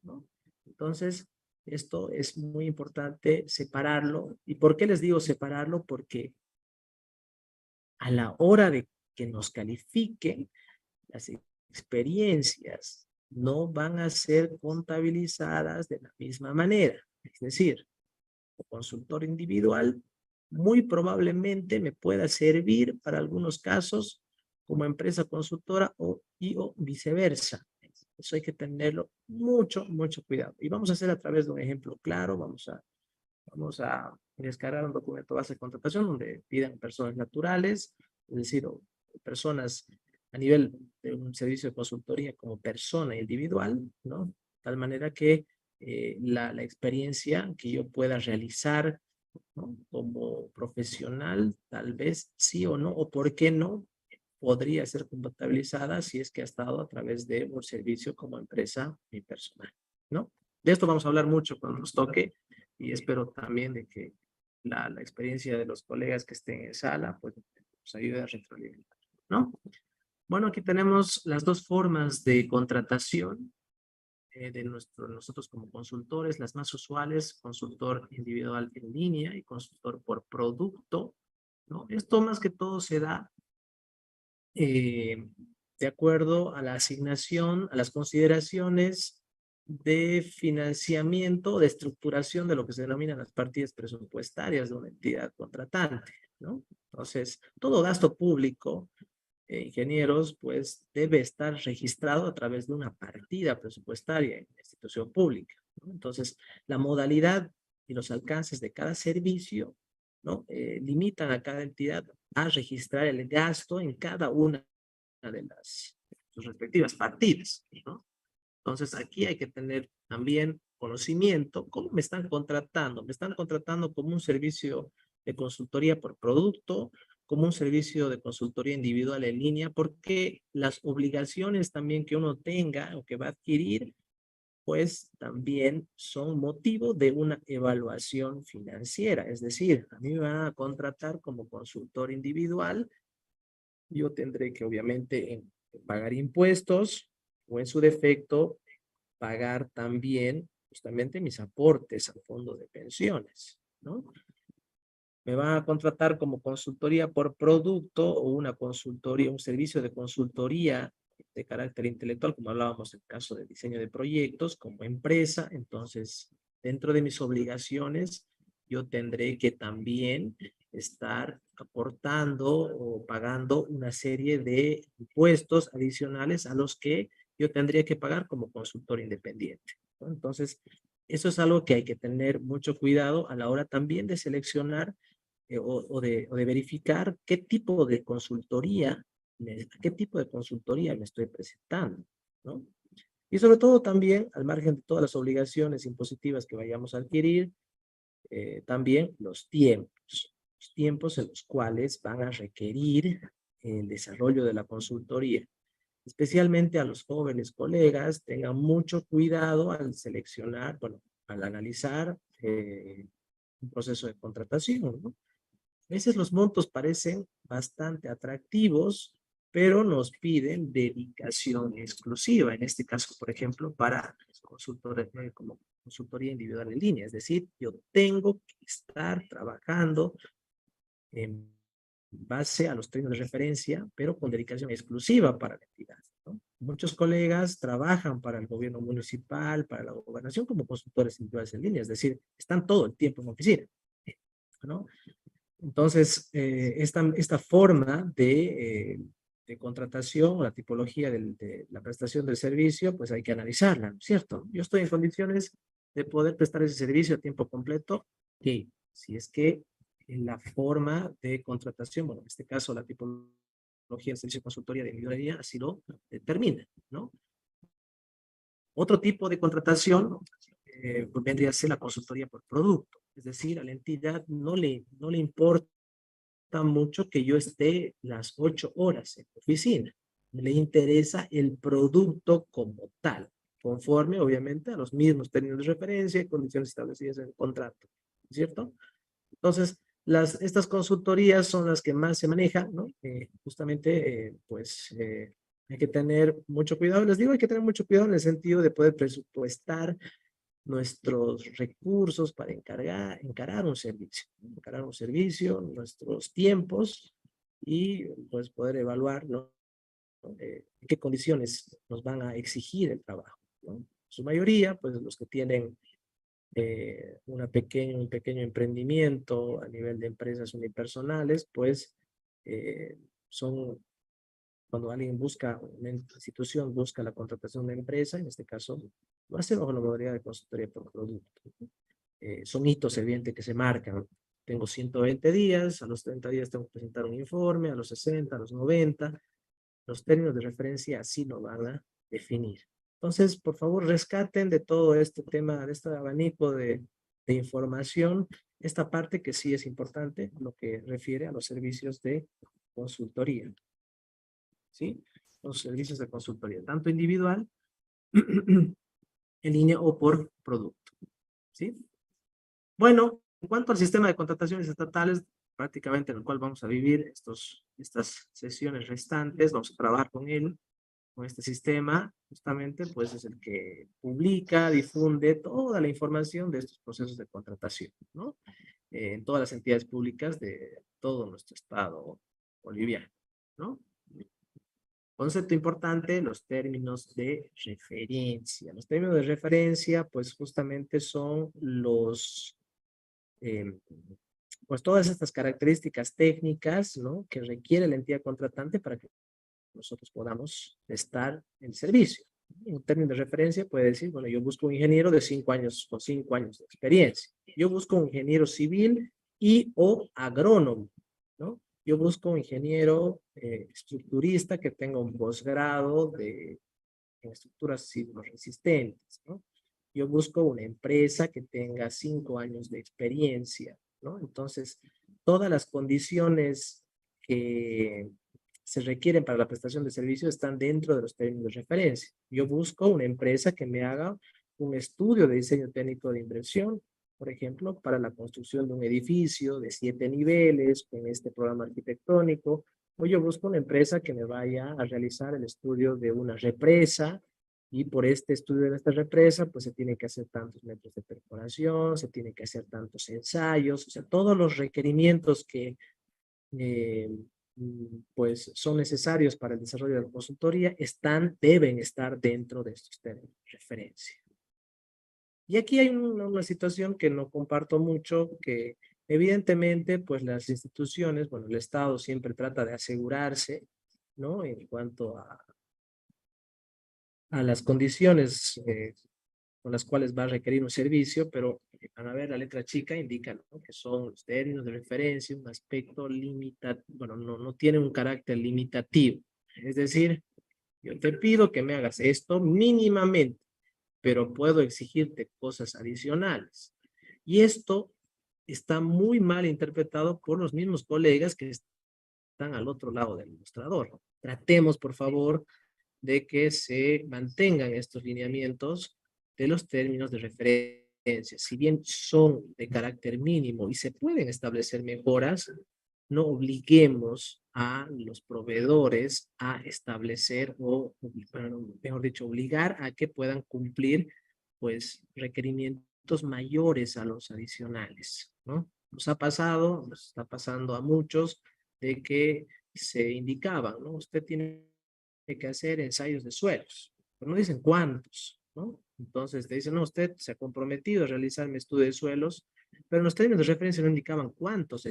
¿no? Entonces, esto es muy importante separarlo. ¿Y por qué les digo separarlo? Porque a la hora de que nos califiquen, las experiencias no van a ser contabilizadas de la misma manera. Es decir, el consultor individual muy probablemente me pueda servir para algunos casos como empresa consultora o viceversa. Eso hay que tenerlo mucho cuidado. Y vamos a hacer a través de un ejemplo claro, vamos a descargar un documento base de contratación donde pidan personas naturales, es decir, o personas a nivel de un servicio de consultoría como persona individual, ¿no? De tal manera que la experiencia que yo pueda realizar, ¿no? Como profesional, tal vez sí o no, o por qué no, podría ser compatibilizada si es que ha estado a través de un servicio como empresa y personal, ¿no? De esto vamos a hablar mucho cuando nos toque y espero también de que la experiencia de los colegas que estén en sala pues nos ayude a retroalimentar, ¿no? Bueno, aquí tenemos las dos formas de contratación de nosotros como consultores, las más usuales, consultor individual en línea y consultor por producto, ¿no? Esto más que todo se da de acuerdo a la asignación, a las consideraciones de financiamiento, de estructuración de lo que se denominan las partidas presupuestarias de una entidad contratante, ¿no? Entonces, todo gasto público, ingenieros, pues debe estar registrado a través de una partida presupuestaria en la institución pública, ¿no? Entonces, la modalidad y los alcances de cada servicio, ¿no? Limitan a cada entidad a registrar el gasto en cada una de sus respectivas partidas, ¿no? Entonces, aquí hay que tener también conocimiento. ¿Cómo me están contratando? Me están contratando como un servicio de consultoría por producto, como un servicio de consultoría individual en línea, porque las obligaciones también que uno tenga o que va a adquirir, pues también son motivo de una evaluación financiera. Es decir, a mí me van a contratar como consultor individual, yo tendré que obviamente pagar impuestos o en su defecto pagar también justamente mis aportes al fondo de pensiones, ¿no? Me van a contratar como consultoría por producto o una consultoría, un servicio de consultoría de carácter intelectual, como hablábamos en el caso de diseño de proyectos, como empresa. Entonces, dentro de mis obligaciones, yo tendré que también estar aportando o pagando una serie de impuestos adicionales a los que yo tendría que pagar como consultor independiente, ¿no? Entonces, eso es algo que hay que tener mucho cuidado a la hora también de seleccionar o de verificar qué tipo de consultoría, qué tipo de consultoría me estoy presentando, ¿no? Y sobre todo también, al margen de todas las obligaciones impositivas que vayamos a adquirir, también los tiempos en los cuales van a requerir el desarrollo de la consultoría. Especialmente a los jóvenes colegas, tengan mucho cuidado al seleccionar, bueno, al analizar un proceso de contratación, ¿no? A veces los montos parecen bastante atractivos, pero nos piden dedicación exclusiva. En este caso, por ejemplo, para consultores como consultoría individual en línea. Es decir, yo tengo que estar trabajando en base a los términos de referencia, pero con dedicación exclusiva para la entidad, ¿no? Muchos colegas trabajan para el gobierno municipal, para la gobernación como consultores individuales en línea. Es decir, están todo el tiempo en oficina, ¿no? Entonces, esta forma de contratación, la tipología de la prestación del servicio, pues hay que analizarla, ¿no es cierto? Yo estoy en condiciones de poder prestar ese servicio a tiempo completo y si es que la forma de contratación, bueno, en este caso la tipología del servicio de consultoría de individualidad así lo determina, ¿no? Otro tipo de contratación pues vendría a ser la consultoría por producto, es decir, a la entidad no le importa mucho que yo esté las 8 horas en la oficina. Le interesa el producto como tal, conforme obviamente a los mismos términos de referencia y condiciones establecidas en el contrato, ¿cierto? Entonces, estas consultorías son las que más se manejan, ¿no? Justamente, hay que tener mucho cuidado. Les digo, hay que tener mucho cuidado en el sentido de poder presupuestar nuestros recursos para encarar un servicio, nuestros tiempos y pues poder evaluar, ¿no? ¿no? ¿En qué condiciones nos van a exigir el trabajo, ¿no? Su mayoría, pues los que tienen un pequeño emprendimiento a nivel de empresas unipersonales, pues son, cuando alguien busca, una institución busca la contratación de una empresa, en este caso, lo hace bajo la modalidad de consultoría por producto. Son hitos evidentes que se marcan. Tengo 120 días, a los 30 días tengo que presentar un informe, a los 60, a los 90. Los términos de referencia así lo van a definir. Entonces, por favor, rescaten de todo este tema, de este abanico de información, esta parte que sí es importante, lo que refiere a los servicios de consultoría. ¿Sí? Los servicios de consultoría, tanto individual, en línea o por producto. ¿Sí? Bueno, en cuanto al sistema de contrataciones estatales, prácticamente en el cual vamos a vivir estas sesiones restantes, vamos a trabajar con él, con este sistema, justamente, pues es el que publica, difunde toda la información de estos procesos de contratación, ¿no? En todas las entidades públicas de todo nuestro estado boliviano, ¿no? Concepto importante, los términos de referencia. Los términos de referencia, pues justamente son pues todas estas características técnicas, ¿no? Que requiere la entidad contratante para que nosotros podamos estar en servicio. En términos de referencia puede decir, bueno, yo busco un ingeniero de 5 años, con 5 años de experiencia. Yo busco un ingeniero civil y o agrónomo, ¿no? Yo busco un ingeniero estructurista que tenga un posgrado en estructuras sismoresistentes, ¿no? Yo busco una empresa que tenga 5 años de experiencia, ¿no? Entonces, todas las condiciones que se requieren para la prestación de servicios están dentro de los términos de referencia. Yo busco una empresa que me haga un estudio de diseño técnico de inversión, por ejemplo, para la construcción de un edificio de 7 niveles con este programa arquitectónico, o yo busco una empresa que me vaya a realizar el estudio de una represa, y por este estudio de esta represa, pues se tiene que hacer tantos metros de perforación, se tiene que hacer tantos ensayos, o sea, todos los requerimientos que pues son necesarios para el desarrollo de la consultoría deben estar dentro de estos términos de referencia. Y aquí hay una situación que no comparto mucho, que evidentemente pues las instituciones, bueno, el Estado siempre trata de asegurarse, ¿no? En cuanto a las condiciones con las cuales va a requerir un servicio, pero van a ver la letra chica indica, ¿no? Que son los términos de referencia, un aspecto limitativo, bueno, no tiene un carácter limitativo. Es decir, yo te pido que me hagas esto mínimamente, pero puedo exigirte cosas adicionales. Y esto está muy mal interpretado por los mismos colegas que están al otro lado del mostrador. Tratemos, por favor, de que se mantengan estos lineamientos de los términos de referencia. Si bien son de carácter mínimo y se pueden establecer mejoras, no obliguemos a los proveedores a establecer o, mejor dicho, obligar a que puedan cumplir pues requerimientos mayores a los adicionales, ¿no? Nos está pasando a muchos de que se indicaban, ¿no? Usted tiene que hacer ensayos de suelos, pero no dicen cuántos, ¿no? Entonces te dicen, no, usted se ha comprometido a realizar mi estudio de suelos, pero en los términos de referencia no indicaban cuántos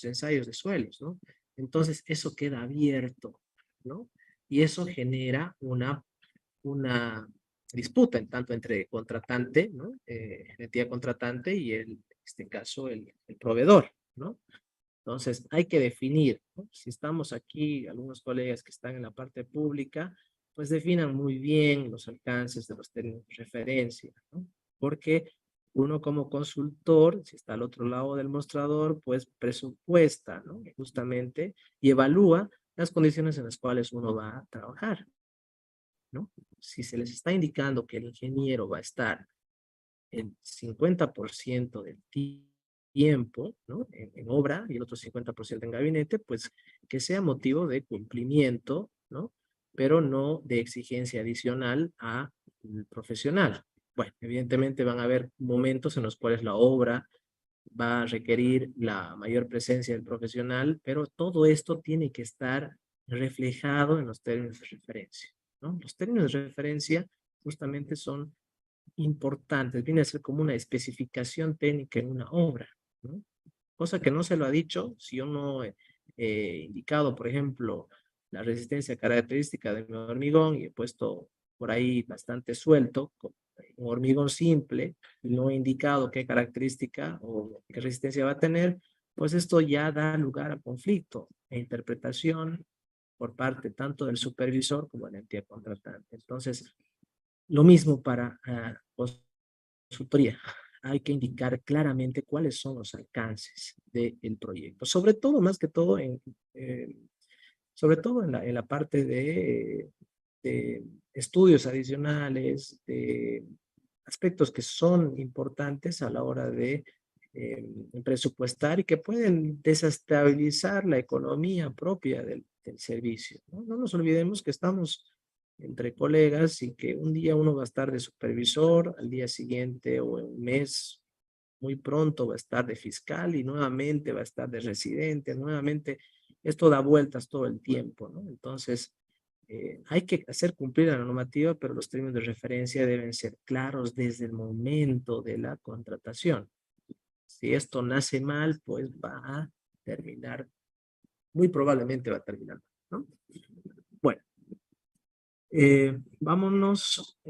ensayos de suelos, ¿no? Entonces eso queda abierto, ¿no? Y eso genera una disputa, en tanto entre contratante, ¿no? La entidad contratante y en este caso, el proveedor, ¿no? Entonces, hay que definir, ¿no? Si estamos aquí, algunos colegas que están en la parte pública, pues definan muy bien los alcances de los términos de referencia, ¿no? Porque uno como consultor, si está al otro lado del mostrador, pues presupuesta, ¿no? Justamente, y evalúa las condiciones en las cuales uno va a trabajar, ¿no? Si se les está indicando que el ingeniero va a estar el 50% del tiempo, ¿no? En obra y el otro 50% en gabinete, pues que sea motivo de cumplimiento, ¿no? Pero no de exigencia adicional al profesional. Bueno, evidentemente van a haber momentos en los cuales la obra va a requerir la mayor presencia del profesional, pero todo esto tiene que estar reflejado en los términos de referencia, ¿no? Los términos de referencia justamente son importantes, viene a ser como una especificación técnica en una obra, ¿no? Cosa que no se lo ha dicho, si yo no he indicado, por ejemplo, la resistencia característica de mi hormigón y he puesto por ahí bastante suelto, con un hormigón simple, y no he indicado qué característica o qué resistencia va a tener, pues esto ya da lugar a conflicto e interpretación por parte tanto del supervisor como de la entidad contratante. Entonces, lo mismo para consultoría. Hay que indicar claramente cuáles son los alcances del proyecto. Sobre todo, más que todo, sobre todo en la parte de estudios adicionales, de aspectos que son importantes a la hora de presupuestar y que pueden desestabilizar la economía propia del servicio, ¿no? No nos olvidemos que estamos entre colegas y que un día uno va a estar de supervisor, al día siguiente o en un mes, muy pronto va a estar de fiscal y nuevamente va a estar de residente, nuevamente esto da vueltas todo el tiempo, ¿no? Entonces, hay que hacer cumplir la normativa, pero los términos de referencia deben ser claros desde el momento de la contratación. Si esto nace mal, pues va a terminar, muy probablemente va a terminar mal, ¿no? Bueno, vámonos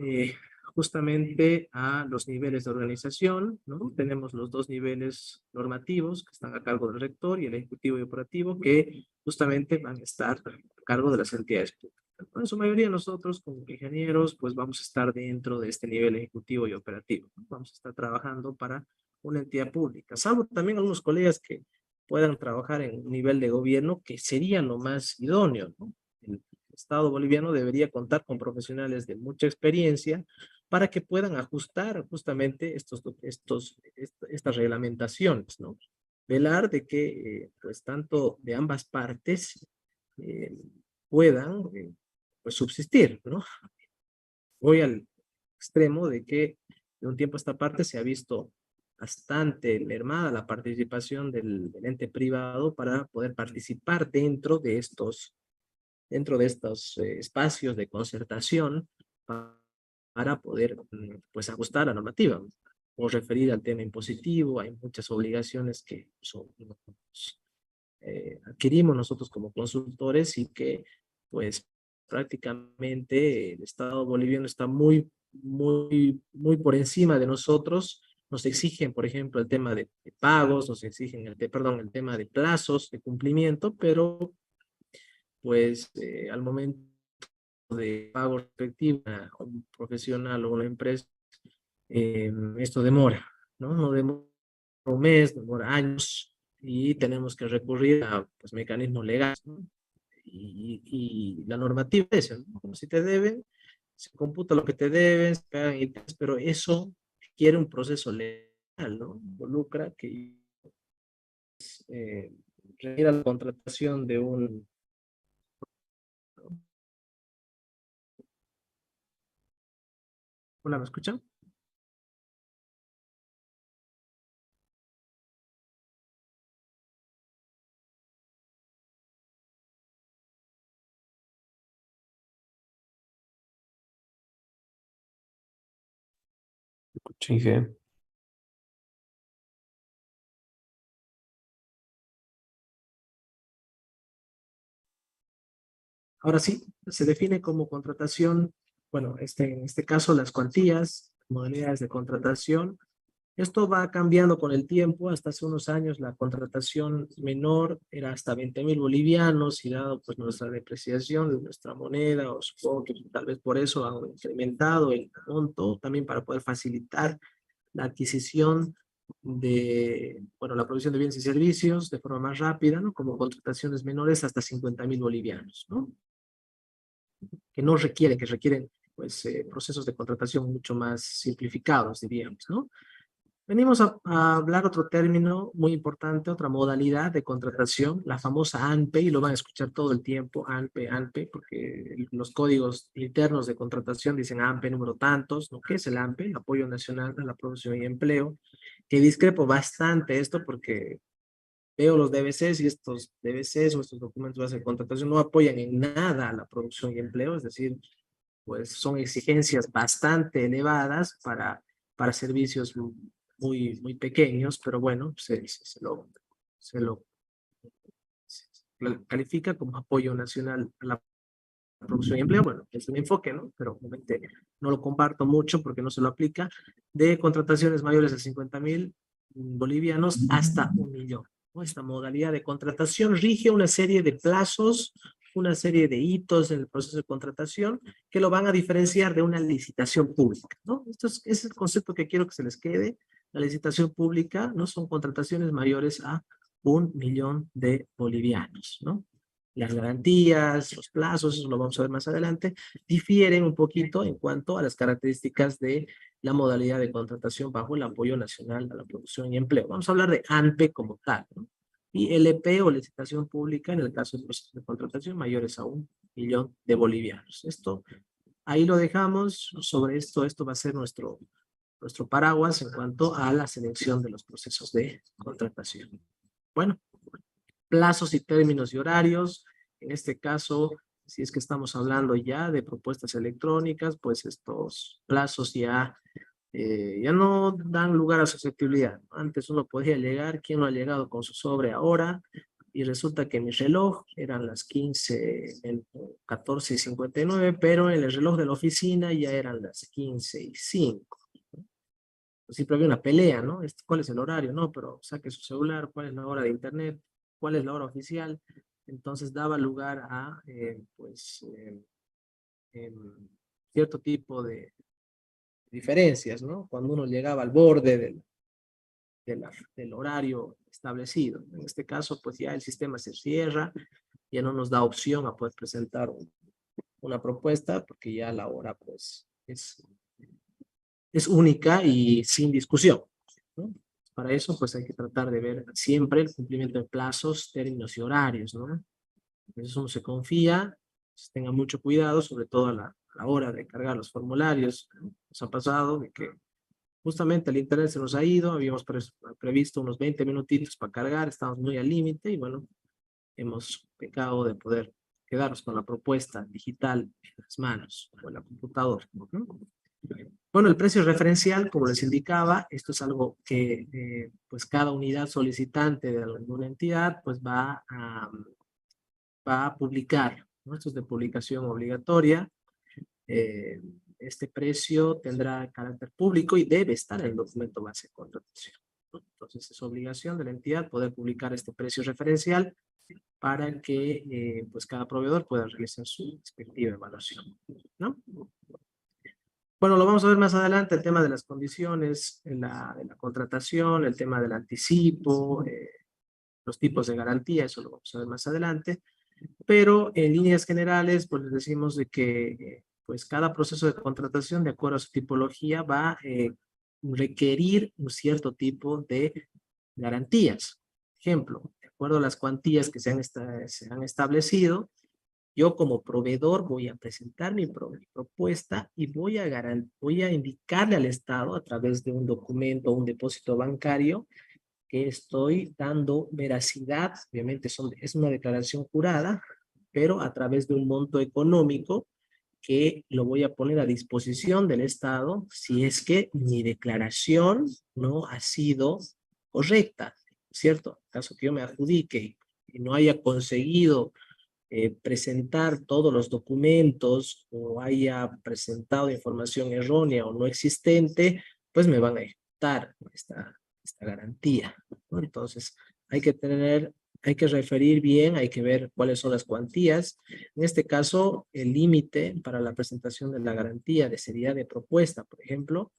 justamente a los niveles de organización, ¿no? Tenemos los dos niveles normativos que están a cargo del rector y el ejecutivo y operativo que justamente van a estar a cargo de las entidades públicas. En su mayoría nosotros como ingenieros pues vamos a estar dentro de este nivel ejecutivo y operativo, ¿no? Vamos a estar trabajando para una entidad pública, salvo también algunos colegas que puedan trabajar en un nivel de gobierno que sería lo más idóneo, ¿no? El Estado boliviano debería contar con profesionales de mucha experiencia para que puedan ajustar justamente estas reglamentaciones, ¿no? Velar de que, pues, tanto de ambas partes eh, puedan, pues, subsistir, ¿no? Voy al extremo de que de un tiempo a esta parte se ha visto bastante mermada la participación del ente privado para poder participar dentro de estos espacios de concertación para poder pues ajustar la normativa o referir al tema impositivo. Hay muchas obligaciones que adquirimos nosotros como consultores y que pues prácticamente el Estado boliviano está muy por encima de nosotros. Nos exigen, por ejemplo, el tema de pagos, nos exigen el tema de plazos de cumplimiento, pero pues al momento de pago respectivo a un profesional o una empresa, esto demora, ¿no? No demora un mes, demora años y tenemos que recurrir a pues, mecanismos legales, ¿no? Y la normativa es esa, ¿no? Si te deben, se computa lo que te deben, se pagan intereses, pero eso quiere un proceso legal, ¿no? Involucra que requiera la contratación de un... Hola, ¿me escuchan? Chingue. Ahora sí, se define como contratación, bueno, en este caso las cuantías, modalidades de contratación. Esto va cambiando con el tiempo. Hasta hace unos años la contratación menor era hasta 20.000 bolivianos y dado pues nuestra depreciación de nuestra moneda, o supongo que tal vez por eso han incrementado el monto también para poder facilitar la adquisición de, bueno, la provisión de bienes y servicios de forma más rápida, ¿no? Como contrataciones menores hasta 50.000 bolivianos, ¿no? Que requieren pues procesos de contratación mucho más simplificados, diríamos, ¿no? Venimos a hablar otro término muy importante, otra modalidad de contratación, la famosa ANPE, y lo van a escuchar todo el tiempo, ANPE, ANPE, porque los códigos internos de contratación dicen ANPE número tantos, ¿no? ¿Qué es el ANPE? Apoyo Nacional a la Producción y Empleo, que discrepo bastante esto porque veo los DBCs y estos DBCs o estos documentos de base de contratación no apoyan en nada a la producción y empleo, es decir, pues son exigencias bastante elevadas para servicios muy pequeños, pero bueno, se lo califica como apoyo nacional a la producción y empleo. Bueno, es un enfoque, ¿no? Pero obviamente no lo comparto mucho porque no se lo aplica, de contrataciones mayores de 50.000 bolivianos hasta 1.000.000, ¿no? Esta modalidad de contratación rige una serie de plazos, una serie de hitos en el proceso de contratación que lo van a diferenciar de una licitación pública, ¿no? Es el concepto que quiero que se les quede. La licitación pública no son contrataciones mayores a 1.000.000 de bolivianos, ¿no? Las garantías, los plazos, eso lo vamos a ver más adelante, difieren un poquito en cuanto a las características de la modalidad de contratación bajo el apoyo nacional a la producción y empleo. Vamos a hablar de ANPE como tal, ¿no? Y LP o licitación pública en el caso de procesos de contratación mayores a 1.000.000 de bolivianos. Esto, ahí lo dejamos. Sobre esto va a ser nuestro paraguas en cuanto a la selección de los procesos de contratación. Bueno, plazos y términos y horarios. En este caso, si es que estamos hablando ya de propuestas electrónicas, pues estos plazos ya no dan lugar a susceptibilidad. Antes uno podía llegar, ¿quién no ha llegado con su sobre ahora? Y resulta que mi reloj eran las 14:59, pero en el reloj de la oficina ya eran las 15:05. Siempre había una pelea, ¿no? ¿Cuál es el horario? No, pero saque su celular, ¿cuál es la hora de internet? ¿Cuál es la hora oficial? Entonces daba lugar a, cierto tipo de diferencias, ¿no? Cuando uno llegaba al borde del horario establecido. En este caso, pues ya el sistema se cierra, ya no nos da opción a poder presentar una propuesta, porque ya la hora, pues, es única y sin discusión, ¿no? Para eso, pues hay que tratar de ver siempre el cumplimiento de plazos, términos y horarios, ¿no? Eso uno se confía, pues, tenga mucho cuidado, sobre todo a la hora de cargar los formularios. Nos ha pasado de que justamente el internet se nos ha ido, habíamos previsto unos 20 minutitos para cargar, estábamos muy al límite y bueno, hemos pecado de poder quedarnos con la propuesta digital en las manos o en la computadora, ¿no? Bueno, el precio referencial, como les indicaba, esto es algo que pues cada unidad solicitante de alguna entidad pues va a publicar, ¿no? Esto es de publicación obligatoria. Este precio tendrá carácter público y debe estar en el documento base de contratación, ¿no? Entonces es obligación de la entidad poder publicar este precio referencial para que pues cada proveedor pueda realizar su respectiva evaluación, ¿no? Bueno, lo vamos a ver más adelante, el tema de las condiciones de la contratación, el tema del anticipo, los tipos de garantía, eso lo vamos a ver más adelante. Pero en líneas generales, pues les decimos de que pues cada proceso de contratación, de acuerdo a su tipología, va a requerir un cierto tipo de garantías. Ejemplo, de acuerdo a las cuantías que se han establecido, yo como proveedor voy a presentar mi propuesta y voy a indicarle al Estado a través de un documento o un depósito bancario que estoy dando veracidad. Obviamente es una declaración jurada, pero a través de un monto económico que lo voy a poner a disposición del Estado si es que mi declaración no ha sido correcta, ¿cierto? En caso que yo me adjudique y no haya conseguido presentar todos los documentos o haya presentado información errónea o no existente, pues me van a ejecutar esta garantía, ¿no? Entonces, hay que referir bien, hay que ver cuáles son las cuantías. En este caso, el límite para la presentación de la garantía de seriedad de propuesta, por ejemplo,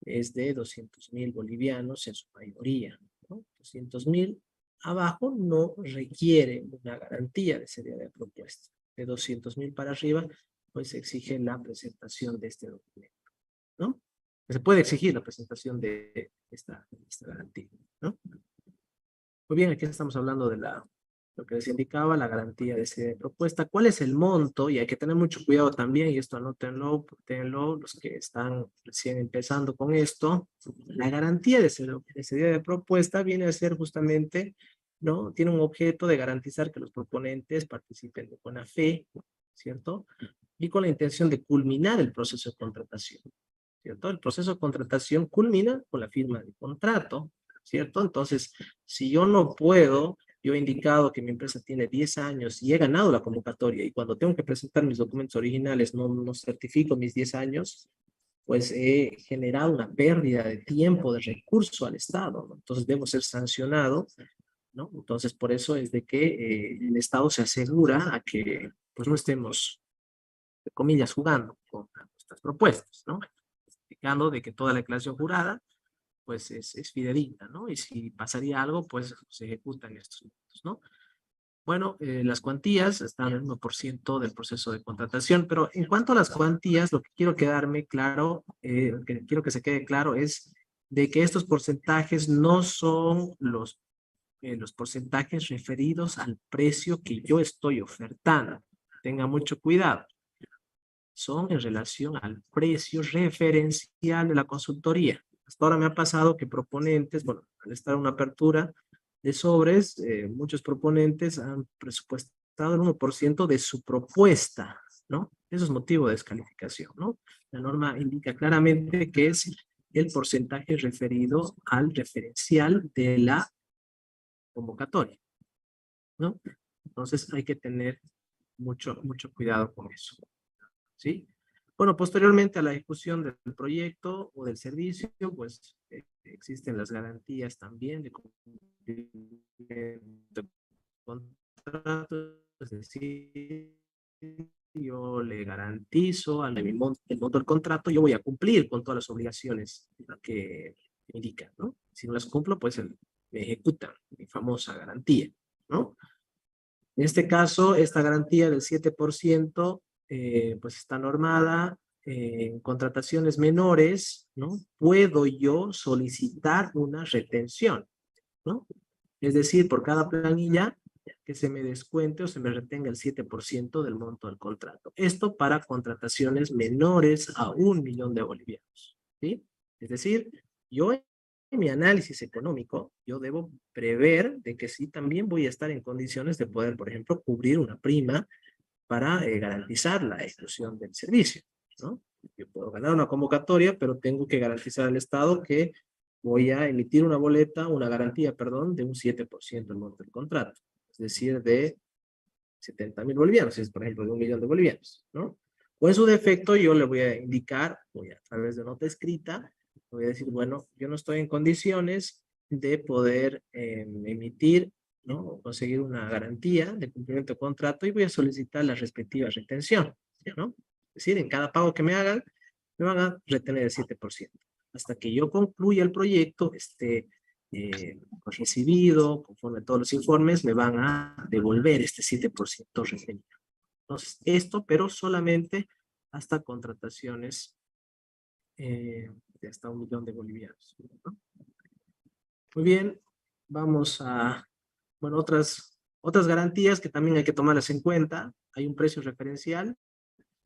es de 200.000 bolivianos en su mayoría, ¿no? 200.000 abajo no requiere una garantía de seriedad de propuesta. De 200.000 para arriba, pues se exige la presentación de este documento, ¿no? Se puede exigir la presentación de esta garantía, ¿no? Muy bien, aquí estamos hablando de lo que les indicaba, la garantía de seriedad de propuesta. ¿Cuál es el monto? Y hay que tener mucho cuidado también, y esto anótenlo, tenlo, los que están recién empezando con esto. La garantía de seriedad de propuesta viene a ser justamente ¿no? Tiene un objeto de garantizar que los proponentes participen de buena fe, ¿cierto? Y con la intención de culminar el proceso de contratación, ¿cierto? El proceso de contratación culmina con la firma del contrato, ¿cierto? Entonces, si yo no puedo, yo he indicado que mi empresa tiene 10 años y he ganado la convocatoria y cuando tengo que presentar mis documentos originales no certifico mis 10 años, pues he generado una pérdida de tiempo, de recurso al Estado, ¿no? Entonces debo ser sancionado, ¿no? Entonces por eso es de que el Estado se asegura a que pues no estemos, de comillas, jugando con nuestras propuestas, ¿no? Explicando de que toda la declaración jurada pues es fidedigna, ¿no? Y si pasaría algo, pues se ejecutan estos puntos, ¿no? Bueno, las cuantías están en el 1% del proceso de contratación, pero en cuanto a las cuantías, lo que quiero quedarme claro, que quiero que se quede claro es de que estos porcentajes no son los porcentajes referidos al precio que yo estoy ofertando. Tenga mucho cuidado. Son en relación al precio referencial de la consultoría. Hasta ahora me ha pasado que proponentes, bueno, al estar en una apertura de sobres, muchos proponentes han presupuestado el 1% de su propuesta, ¿no? Eso es motivo de descalificación, ¿no? La norma indica claramente que es el porcentaje referido al referencial de la convocatoria, ¿no? Entonces hay que tener mucho cuidado con eso, ¿sí? Bueno, posteriormente a la ejecución del proyecto o del servicio, pues existen las garantías también de cumplimiento del contrato, es decir, yo le garantizo el monto del contrato, yo voy a cumplir con todas las obligaciones que indican, ¿no? Si no las cumplo, pues me ejecutan mi famosa garantía, ¿no? En este caso, esta garantía del 7%, pues está normada en contrataciones menores, ¿no? Puedo yo solicitar una retención, ¿no? Es decir, por cada planilla que se me descuente o se me retenga el 7% del monto del contrato. Esto para contrataciones menores a 1 millón de bolivianos, ¿sí? Es decir, yo en mi análisis económico, yo debo prever de que sí también voy a estar en condiciones de poder, por ejemplo, cubrir una prima para garantizar la ejecución del servicio, ¿no? Yo puedo ganar una convocatoria, pero tengo que garantizar al Estado que voy a emitir una boleta, una garantía, perdón, de un 7% del monto del contrato, es decir, de 70.000 bolivianos, es por ejemplo de 1 millón de bolivianos, ¿no? O en su defecto yo le voy a indicar, voy a través de nota escrita, voy a decir, bueno, yo no estoy en condiciones de poder emitir, ¿no? O conseguir una garantía de cumplimiento de contrato y voy a solicitar la respectiva retención, ¿no? Es decir, en cada pago que me hagan, me van a retener el 7%. Hasta que yo concluya el proyecto, pues recibido, conforme a todos los informes, me van a devolver este 7% retenido. Entonces, esto, pero solamente hasta contrataciones de hasta 1 millón de bolivianos, ¿no? Muy bien, vamos a, bueno, otras garantías que también hay que tomarlas en cuenta. Hay un precio referencial,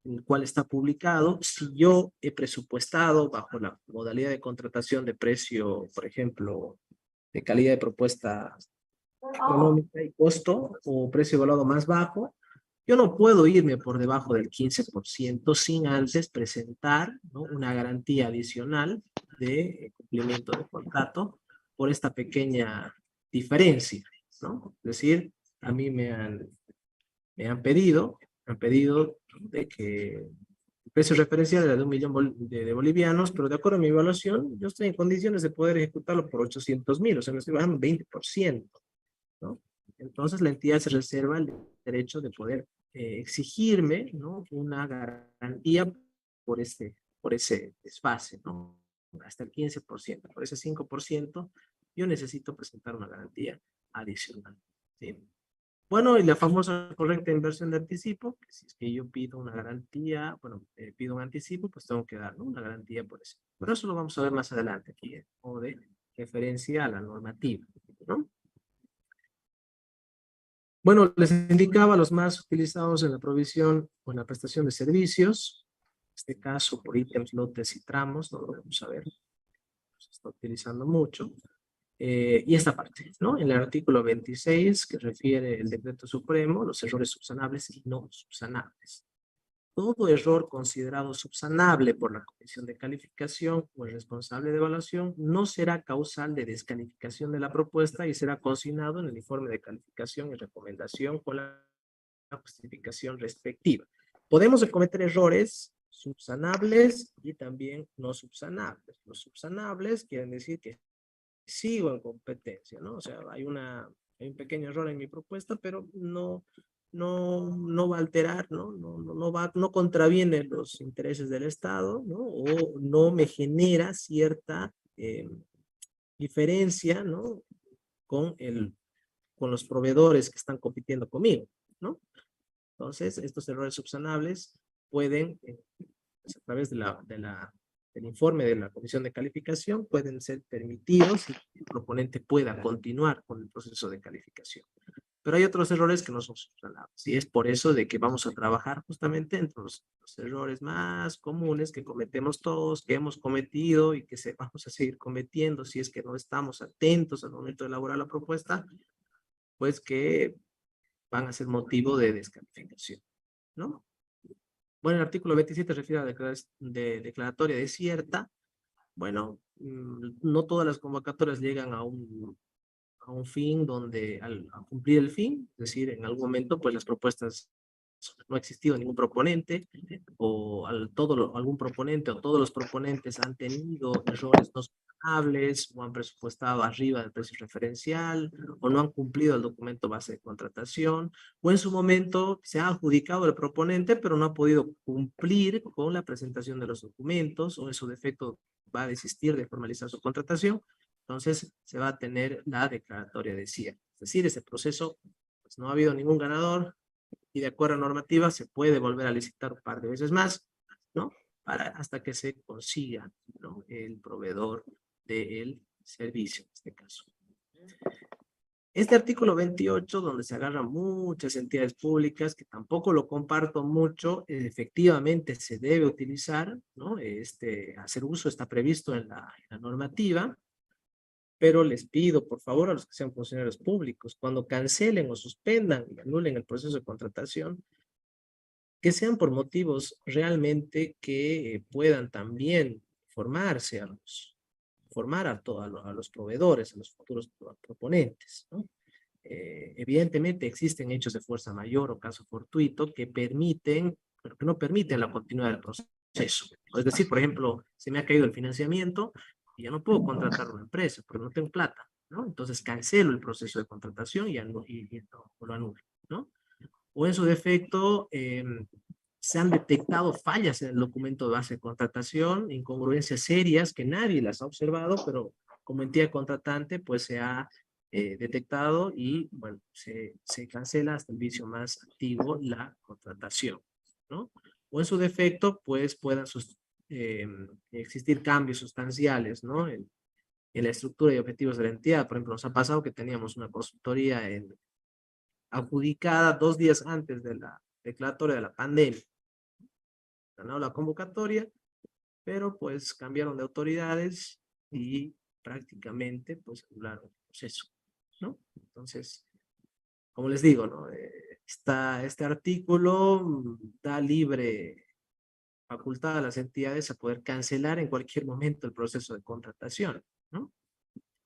en el cual está publicado. Si yo he presupuestado bajo la modalidad de contratación de precio, por ejemplo, de calidad de propuesta económica y costo o precio evaluado más bajo, yo no puedo irme por debajo del 15% sin antes presentar, ¿no?, una garantía adicional de cumplimiento de contrato por esta pequeña diferencia, ¿no? Es decir, a mí me han pedido de que el precio referencial era de 1 millón de bolivianos, pero de acuerdo a mi evaluación, yo estoy en condiciones de poder ejecutarlo por 800.000, o sea, me estoy bajando 20%, ¿no? Entonces la entidad se reserva el derecho de poder exigirme, ¿no?, una garantía por ese desfase, ¿no? Hasta el 15%. Por ese 5%, yo necesito presentar una garantía adicional, ¿sí? Bueno, y la famosa correcta inversión de anticipo, que si es que yo pido una garantía, bueno, pido un anticipo, pues tengo que dar, ¿no?, una garantía por eso. Pero eso lo vamos a ver más adelante aquí, o de referencia a la normativa, ¿no? Bueno, les indicaba los más utilizados en la provisión o en la prestación de servicios. En este caso, por ítems, lotes y tramos, no lo vamos a ver. Se está utilizando mucho. Y esta parte, ¿no? En el artículo 26, que refiere el decreto supremo, los errores subsanables y no subsanables. Todo error considerado subsanable por la Comisión de Calificación o el responsable de evaluación no será causal de descalificación de la propuesta y será consignado en el informe de calificación y recomendación con la justificación respectiva. Podemos cometer errores subsanables y también no subsanables. Los subsanables quieren decir que sigo en competencia, ¿no? O sea, hay un pequeño error en mi propuesta, pero no va a alterar, ¿no? No contraviene los intereses del Estado, ¿no? O no me genera cierta diferencia, ¿no? Con los proveedores que están compitiendo conmigo, ¿no? Entonces, estos errores subsanables pueden, pues, a través del informe de la Comisión de Calificación, pueden ser permitidos y el proponente pueda continuar con el proceso de calificación. Pero hay otros errores que no son subsanables. Y es por eso de que vamos a trabajar justamente entre los errores más comunes que cometemos todos, que hemos cometido y que vamos a seguir cometiendo si es que no estamos atentos al momento de elaborar la propuesta, pues que van a ser motivo de descalificación, ¿no? Bueno, el artículo 27 refiere a declaratoria desierta. Bueno, no todas las convocatorias llegan a un fin donde al cumplir el fin, es decir, en algún momento pues las propuestas no ha existido ningún proponente o algún proponente o todos los proponentes han tenido errores no subsanables o han presupuestado arriba del precio referencial o no han cumplido el documento base de contratación o en su momento se ha adjudicado el proponente pero no ha podido cumplir con la presentación de los documentos o en su defecto va a desistir de formalizar su contratación. Entonces se va a tener la declaratoria de cierre. Es decir, ese proceso pues no ha habido ningún ganador y de acuerdo a normativa se puede volver a licitar un par de veces más, ¿no? Hasta que se consiga, ¿no?, el proveedor del servicio, en este caso. Este artículo 28, donde se agarran muchas entidades públicas, que tampoco lo comparto mucho, efectivamente se debe utilizar, ¿no? Hacer uso está previsto en la normativa, pero les pido, por favor, a los que sean funcionarios públicos, cuando cancelen o suspendan y anulen el proceso de contratación, que sean por motivos realmente que puedan también formarse formar a los proveedores, a los futuros proponentes, ¿no? Evidentemente existen hechos de fuerza mayor o caso fortuito que permiten, pero que no permiten la continuidad del proceso. Es decir, por ejemplo, se me ha caído el financiamiento y ya no puedo contratar una empresa porque no tengo plata, ¿no? Entonces cancelo el proceso de contratación y lo anulo, ¿no? O en su defecto, se han detectado fallas en el documento de base de contratación, incongruencias serias que nadie las ha observado, pero como entidad contratante, pues se ha detectado y, bueno, se cancela hasta el vicio más antiguo la contratación, ¿no? O en su defecto, pues puedan existir cambios sustanciales, ¿no? En la estructura y objetivos de la entidad. Por ejemplo, nos ha pasado que teníamos una consultoría adjudicada 2 días antes de la declaratoria de la pandemia. Ganó la convocatoria, pero pues cambiaron de autoridades y prácticamente pues anularon el proceso, ¿no? Entonces, como les digo, ¿no? Este artículo da libre facultad a las entidades a poder cancelar en cualquier momento el proceso de contratación, ¿no?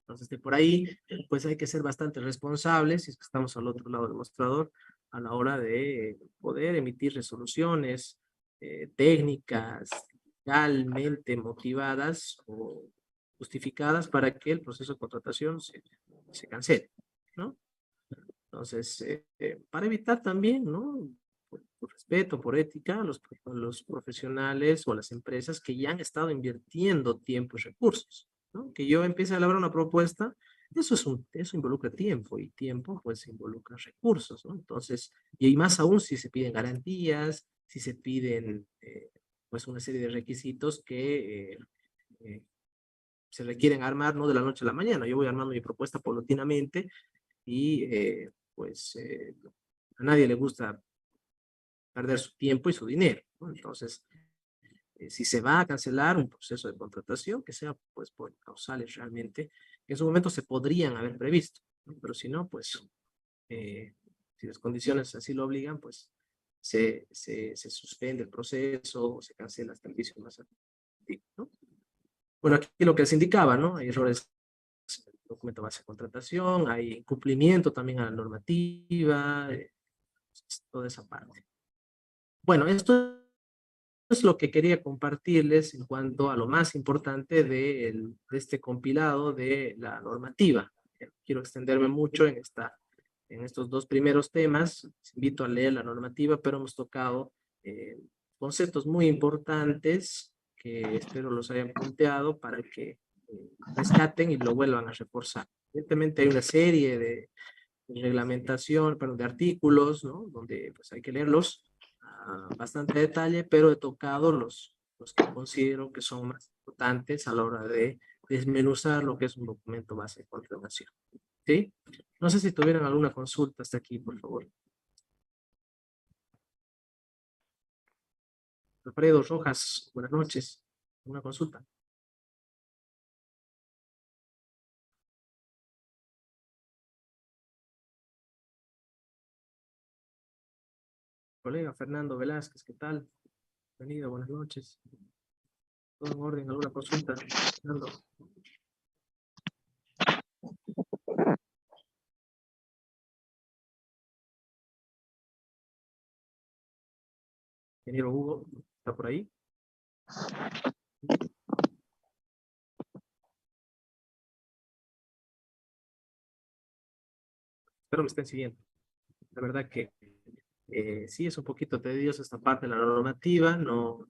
Entonces, de por ahí, pues hay que ser bastante responsables, si es que estamos al otro lado del mostrador, a la hora de poder emitir resoluciones técnicas, legalmente motivadas o justificadas para que el proceso de contratación se cancele, ¿no? Entonces, para evitar también, ¿no?, por respeto, por ética, a los profesionales o a las empresas que ya han estado invirtiendo tiempo y recursos, ¿no? Que yo empiece a elaborar una propuesta, eso involucra tiempo, y tiempo pues involucra recursos, ¿no? Entonces, y más aún si se piden garantías, si se piden pues una serie de requisitos que se requieren armar no de la noche a la mañana. Yo voy armando mi propuesta paulatinamente y a nadie le gusta perder su tiempo y su dinero, ¿no? Entonces, si se va a cancelar un proceso de contratación, que sea pues por causales realmente en su momento se podrían haber previsto, ¿no? Pero si no, pues, si las condiciones así lo obligan, pues se suspende el proceso o se cancela hasta el juicio más activo, ¿no? Bueno, aquí lo que les indicaba, ¿no? Hay errores en el documento base de contratación, hay incumplimiento también a la normativa, toda esa parte. Bueno, esto es lo que quería compartirles en cuanto a lo más importante de este compilado de la normativa. Quiero extenderme mucho en estos dos primeros temas. Les invito a leer la normativa, pero hemos tocado conceptos muy importantes que espero los hayan punteado para que rescaten y lo vuelvan a reforzar. Evidentemente hay una serie de reglamentación, perdón, de artículos, ¿no? Donde pues hay que leerlos a bastante detalle, pero he tocado los que considero que son más importantes a la hora de desmenuzar lo que es un documento base de contratación. ¿Sí? No sé si tuvieran alguna consulta hasta aquí, por favor. Alfredo Rojas, buenas noches. ¿Una consulta? Colega Fernando Velázquez, ¿qué tal? Bienvenido, buenas noches. ¿Todo en orden? ¿Alguna consulta? Fernando. Ingeniero Hugo, ¿está por ahí? Espero me estén siguiendo. La verdad que sí es un poquito tedioso esta parte de la normativa, no,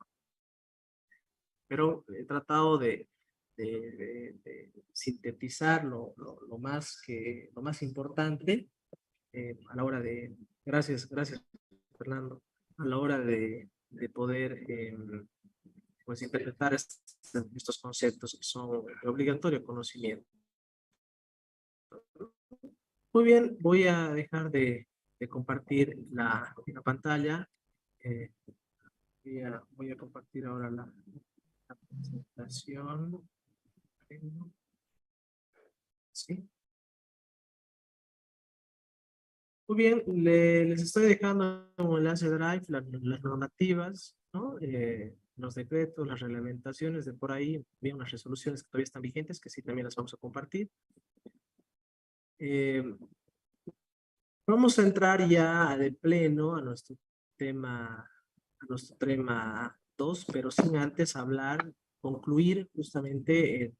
pero he tratado de sintetizar lo más importante a la hora de, gracias Fernando, a la hora de poder pues interpretar estos conceptos que son de obligatorio conocimiento. Muy bien, voy a dejar de compartir la pantalla. Eh, voy a compartir ahora la presentación. ¿Sí? Muy bien, les estoy dejando un enlace Drive, las normativas, ¿no? Los decretos, las reglamentaciones de por ahí, bien, unas resoluciones que todavía están vigentes, que sí también las vamos a compartir. Vamos a entrar ya de pleno a nuestro tema 2, pero sin antes concluir justamente en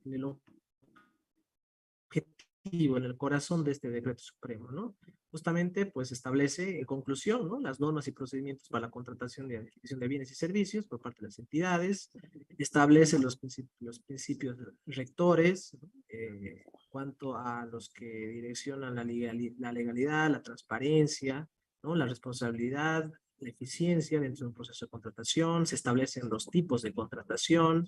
el objetivo, en el corazón de este decreto supremo, ¿no? Justamente, pues establece en conclusión, ¿no? Las normas y procedimientos para la contratación y adquisición de bienes y servicios por parte de las entidades, establece los principios rectores, ¿no? Cuanto a los que direccionan la legalidad, la transparencia, ¿no? La responsabilidad, la eficiencia dentro de un proceso de contratación, se establecen los tipos de contratación,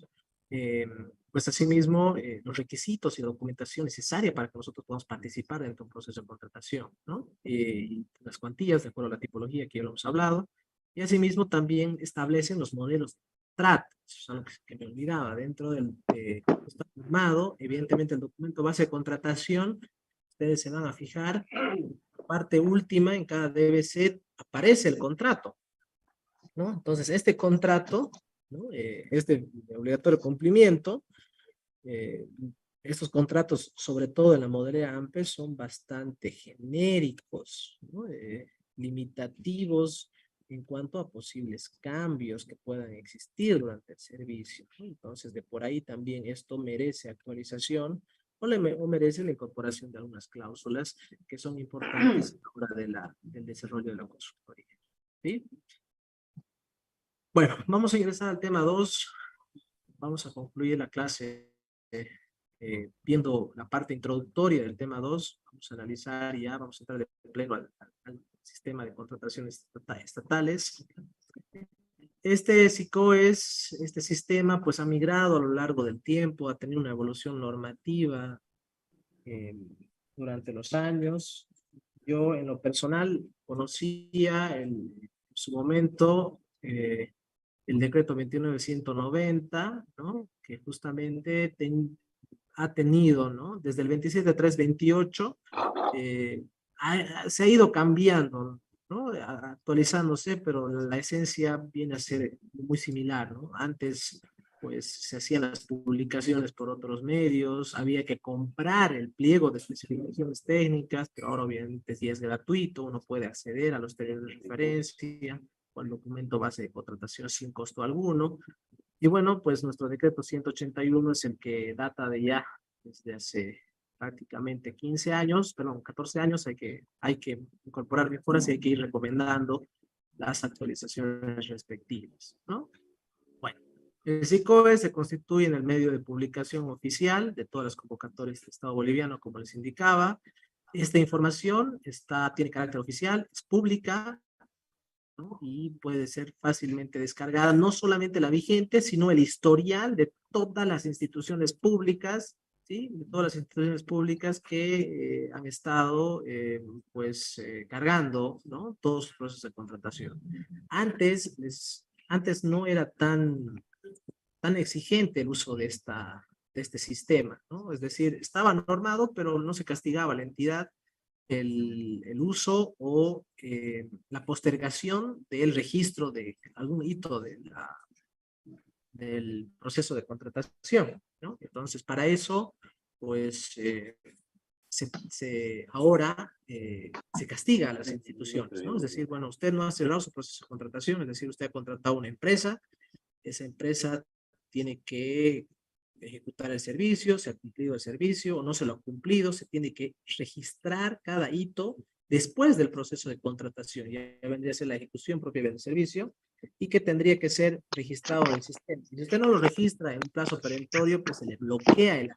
pues asimismo los requisitos y documentación necesaria para que nosotros podamos participar dentro de un proceso de contratación, ¿no? Y las cuantías de acuerdo a la tipología que ya lo hemos hablado, y asimismo también establecen los modelos de trato, eso es algo que me olvidaba, dentro del está firmado, evidentemente el documento base de contratación, ustedes se van a fijar, parte última en cada DBC aparece el contrato, ¿no? Entonces este contrato, ¿no? Es de obligatorio cumplimiento. Estos contratos, sobre todo en la modalidad AMPE, son bastante genéricos, ¿no? Limitativos en cuanto a posibles cambios que puedan existir durante el servicio, ¿no? Entonces, de por ahí también esto merece actualización o merece la incorporación de algunas cláusulas que son importantes a la hora del desarrollo de la consultoría. ¿Sí? Bueno, vamos a ingresar al tema 2. Vamos a concluir la clase viendo la parte introductoria del tema 2. Vamos a analizar ya, vamos a entrar de pleno al sistema de contrataciones estatales. Este este sistema, pues ha migrado a lo largo del tiempo, ha tenido una evolución normativa durante los años. Yo, en lo personal, conocía en su momento el decreto 29.190, ¿no? Que justamente ha tenido, ¿no? Desde el 27.3.28 se ha ido cambiando, ¿no? Actualizándose, pero la esencia viene a ser muy similar, ¿no? Antes, pues, se hacían las publicaciones por otros medios, había que comprar el pliego de especificaciones técnicas, pero ahora obviamente si es gratuito, uno puede acceder a los pliegos de referencia, o al documento base de contratación sin costo alguno. Y bueno, pues nuestro decreto 181 es el que data de ya desde hace prácticamente 15 años, perdón, 14 años, hay que incorporar mejoras y hay que ir recomendando las actualizaciones respectivas, ¿no? Bueno, el SICOE se constituye en el medio de publicación oficial de todas las convocatorias del Estado boliviano, como les indicaba. Esta información tiene carácter oficial, es pública, ¿no? Y puede ser fácilmente descargada, no solamente la vigente, sino el historial de todas las instituciones públicas, ¿sí? De todas las instituciones públicas que han estado, cargando, ¿no? Todos sus procesos de contratación. Antes no era tan exigente el uso de este sistema, ¿no? Es decir, estaba normado, pero no se castigaba a la entidad el uso o la postergación del registro de algún hito del proceso de contratación, ¿no? Entonces, para eso, pues, ahora se castiga a las instituciones, ¿no? Es decir, bueno, usted no ha cerrado su proceso de contratación, es decir, usted ha contratado una empresa, esa empresa tiene que ejecutar el servicio, se ha cumplido el servicio o no se lo ha cumplido, se tiene que registrar cada hito después del proceso de contratación, ya vendría a ser la ejecución propia del servicio, y que tendría que ser registrado en el sistema. Si usted no lo registra en un plazo perentorio, pues se le bloquea el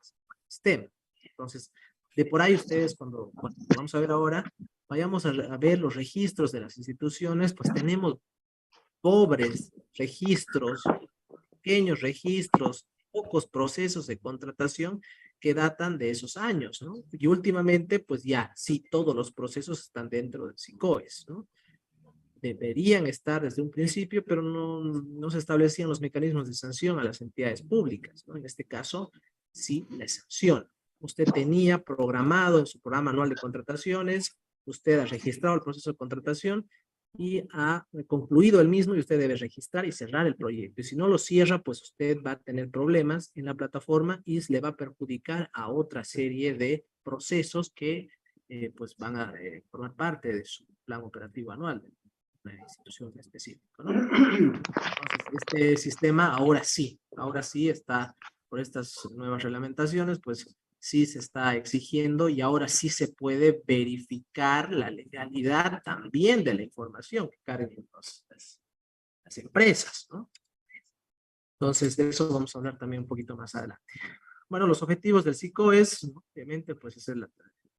sistema. Entonces, de por ahí ustedes, cuando vamos a ver ahora, vayamos a ver los registros de las instituciones, pues tenemos pobres registros, pequeños registros, pocos procesos de contratación que datan de esos años, ¿no? Y últimamente, pues ya, sí, todos los procesos están dentro del SICOES, ¿no? Deberían estar desde un principio, pero no se establecían los mecanismos de sanción a las entidades públicas, ¿no? En este caso, sí, la sanción. Usted tenía programado en su programa anual de contrataciones, usted ha registrado el proceso de contratación y ha concluido el mismo y usted debe registrar y cerrar el proyecto. Y si no lo cierra, pues usted va a tener problemas en la plataforma y le va a perjudicar a otra serie de procesos que pues van a formar parte de su plan operativo anual de una institución específica, ¿no? Entonces, este sistema ahora sí está, por estas nuevas reglamentaciones, pues sí se está exigiendo y ahora sí se puede verificar la legalidad también de la información que carguen las empresas, ¿no? Entonces, de eso vamos a hablar también un poquito más adelante. Bueno, los objetivos del SICOES, ¿no? Obviamente, pues hacer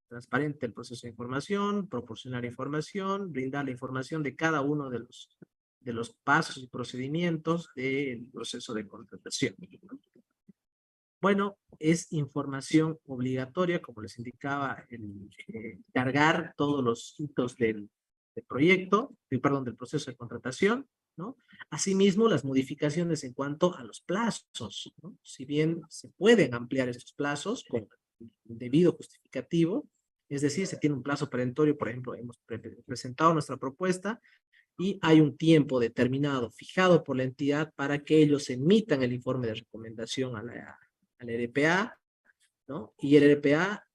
transparente el proceso de información, proporcionar información, brindar la información de cada uno de los pasos y procedimientos del proceso de contratación. Bueno, es información obligatoria, como les indicaba, cargar todos los hitos del proyecto, del proceso de contratación, ¿no? Asimismo, las modificaciones en cuanto a los plazos, ¿no? Si bien se pueden ampliar estos plazos con debido justificativo, es decir, se tiene un plazo perentorio, por ejemplo, hemos presentado nuestra propuesta y hay un tiempo determinado, fijado por la entidad para que ellos emitan el informe de recomendación al RPA, ¿no? Y el RPA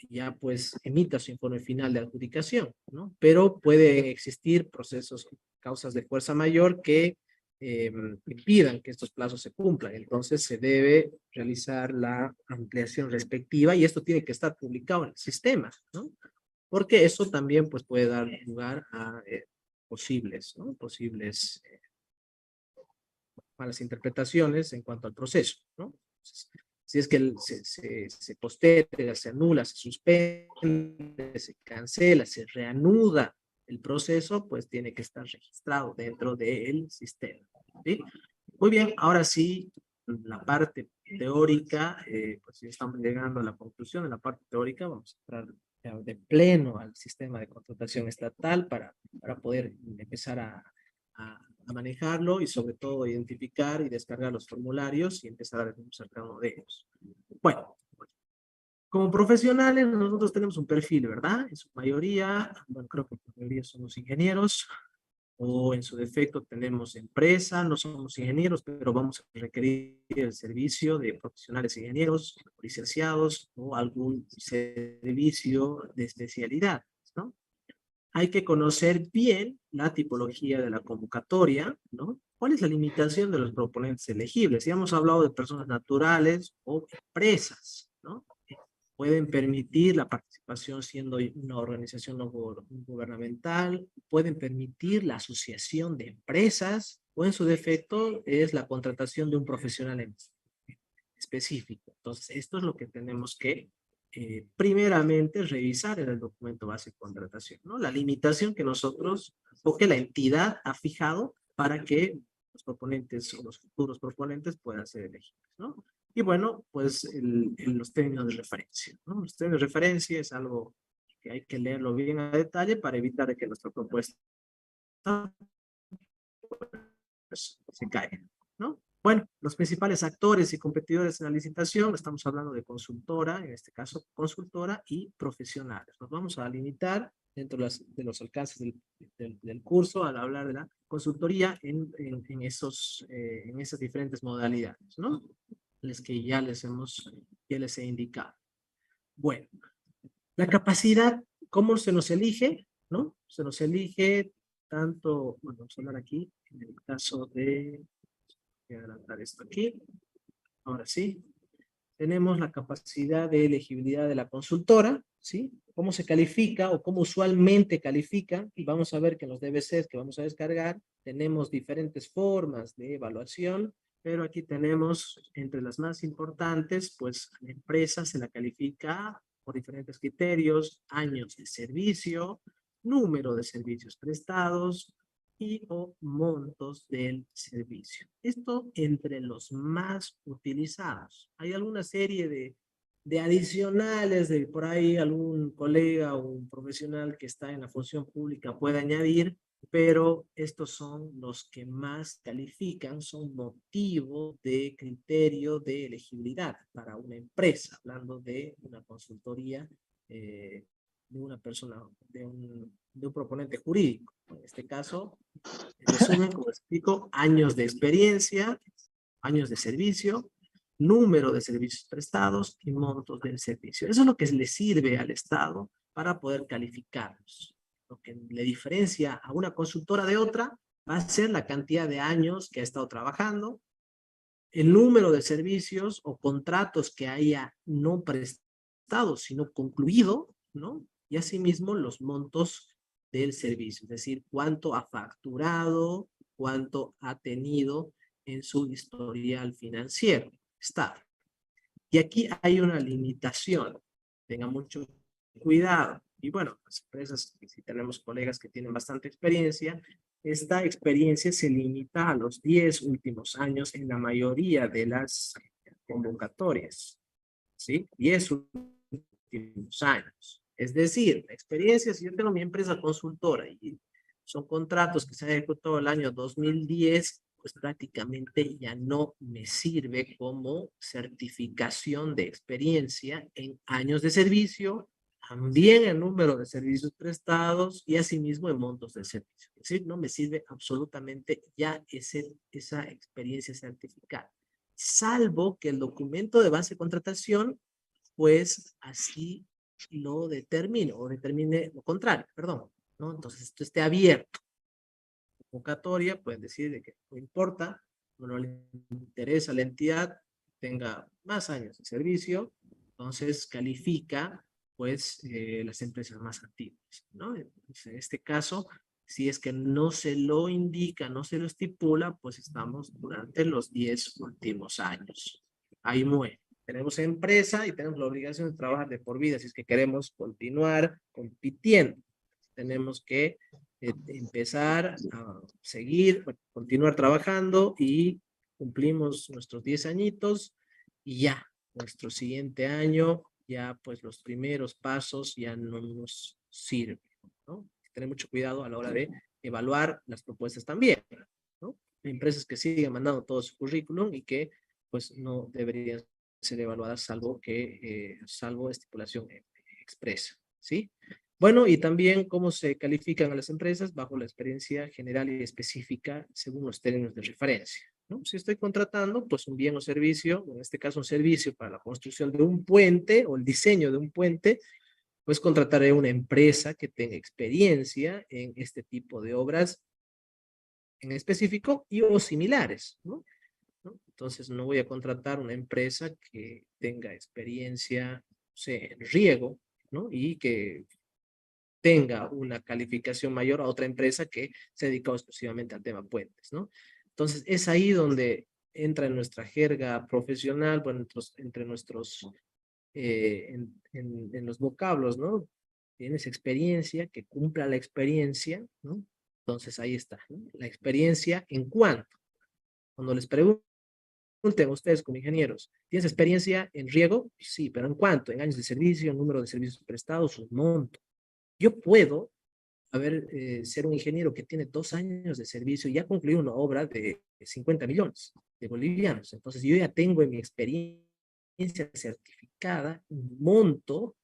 ya pues emita su informe final de adjudicación, ¿no? Pero pueden existir procesos, causas de fuerza mayor que impidan que estos plazos se cumplan. Entonces se debe realizar la ampliación respectiva y esto tiene que estar publicado en el sistema, ¿no? Porque eso también pues puede dar lugar a posibles malas interpretaciones en cuanto al proceso, ¿no? Entonces, si es que se posterga, se anula, se suspende, se cancela, se reanuda el proceso, pues tiene que estar registrado dentro del sistema, ¿sí? Muy bien, ahora sí, la parte teórica, pues ya estamos llegando a la conclusión de la parte teórica, vamos a entrar de pleno al sistema de contratación estatal para poder empezar a manejarlo y sobre todo identificar y descargar los formularios y empezar a desglosar cada uno de ellos. Bueno, Como profesionales, nosotros tenemos un perfil, ¿verdad? En su mayoría, bueno, creo que la mayoría somos ingenieros, o en su defecto tenemos empresa, no somos ingenieros, pero vamos a requerir el servicio de profesionales ingenieros, licenciados, o algún servicio de especialidad, ¿no? Hay que conocer bien la tipología de la convocatoria, ¿no? ¿Cuál es la limitación de los proponentes elegibles? Ya hemos hablado de personas naturales o empresas, ¿no? Pueden permitir la participación siendo una organización no gubernamental, pueden permitir la asociación de empresas, o en su defecto es la contratación de un profesional específico. Entonces, esto es lo que tenemos que primeramente revisar en el documento base de contratación, ¿no? La limitación que nosotros, o que la entidad ha fijado para que los proponentes o los futuros proponentes puedan ser elegidos, ¿no? Y bueno, pues los términos de referencia, ¿no? Los términos de referencia es algo que hay que leerlo bien a detalle para evitar que nuestra propuesta pues, se caiga, ¿no? Bueno, los principales actores y competidores en la licitación, estamos hablando de consultora, en este caso consultora y profesionales. Nos vamos a limitar dentro de los alcances del curso al hablar de la consultoría en esas diferentes modalidades, ¿no? Las que ya les he indicado. Bueno, la capacidad, ¿cómo se nos elige? ¿No? Se nos elige tanto, bueno, vamos a hablar aquí, en el caso de, voy a adelantar esto aquí, ahora sí, tenemos la capacidad de elegibilidad de la consultora, ¿sí? ¿Cómo se califica o cómo usualmente califica? Y vamos a ver que en los DBCs que vamos a descargar tenemos diferentes formas de evaluación, pero aquí tenemos entre las más importantes, pues la empresa se la califica por diferentes criterios, años de servicio, número de servicios prestados, y o montos del servicio. Esto entre los más utilizados. Hay alguna serie de adicionales de por ahí algún colega o un profesional que está en la función pública puede añadir, pero estos son los que más califican, son motivo de criterio de elegibilidad para una empresa, hablando de una consultoría de una persona, de un proponente jurídico. En este caso, en resumen, como explico, años de experiencia, años de servicio, número de servicios prestados y montos del servicio. Eso es lo que le sirve al Estado para poder calificarlos. Lo que le diferencia a una consultora de otra va a ser la cantidad de años que ha estado trabajando, el número de servicios o contratos que haya no prestado, sino concluido, ¿no? Y asimismo los montos del servicio, es decir, cuánto ha facturado, cuánto ha tenido en su historial financiero. Está. Y aquí hay una limitación. Tenga mucho cuidado. Y bueno, las empresas, si tenemos colegas que tienen bastante experiencia, esta experiencia se limita a los 10 últimos años en la mayoría de las convocatorias. ¿Sí? 10 últimos años. Es decir, la experiencia, si yo tengo mi empresa consultora y son contratos que se han ejecutado el año 2010, pues prácticamente ya no me sirve como certificación de experiencia en años de servicio, también el número de servicios prestados y asimismo en montos de servicio. Es decir, no me sirve absolutamente ya esa experiencia certificada, salvo que el documento de base de contratación, pues así lo determine, o determine lo contrario, perdón, ¿no? Entonces esto esté abierto. Convocatoria, pueden decir de que no importa, no le interesa a la entidad, tenga más años de servicio, entonces califica pues las empresas más activas, ¿no? Entonces, en este caso, si es que no se lo indica, no se lo estipula, pues estamos durante los 10 últimos años. Ahí muere. Tenemos empresa y tenemos la obligación de trabajar de por vida si es que queremos continuar compitiendo. Tenemos que empezar a seguir, continuar trabajando y cumplimos nuestros 10 añitos y ya, nuestro siguiente año, ya pues los primeros pasos ya no nos sirven, ¿no? Tener mucho cuidado a la hora de evaluar las propuestas también, ¿no? Hay empresas que siguen mandando todo su currículum y que pues no deberían ser evaluada salvo estipulación expresa, ¿sí? Bueno, y también cómo se califican a las empresas bajo la experiencia general y específica según los términos de referencia, ¿no? Si estoy contratando, pues un bien o servicio, en este caso un servicio para la construcción de un puente o el diseño de un puente, pues contrataré una empresa que tenga experiencia en este tipo de obras en específico y o similares, ¿no? Entonces no voy a contratar una empresa que tenga experiencia, no sé, en riego, ¿no? Y que tenga una calificación mayor a otra empresa que se dedica exclusivamente al tema puentes, ¿no? Entonces es ahí donde entra en nuestra jerga profesional, bueno, entre nuestros, en los vocablos, ¿no? Tienes experiencia, que cumpla la experiencia, ¿no? Entonces ahí está, ¿no? La experiencia en cuanto. Cuando les pregunten a ustedes como ingenieros, ¿tienes experiencia en riego? Sí, pero ¿en cuánto? En años de servicio, número de servicios prestados, un monto. Yo puedo ser un ingeniero que tiene 2 años de servicio y ya concluido una obra de 50 millones de bolivianos. Entonces yo ya tengo en mi experiencia certificada un monto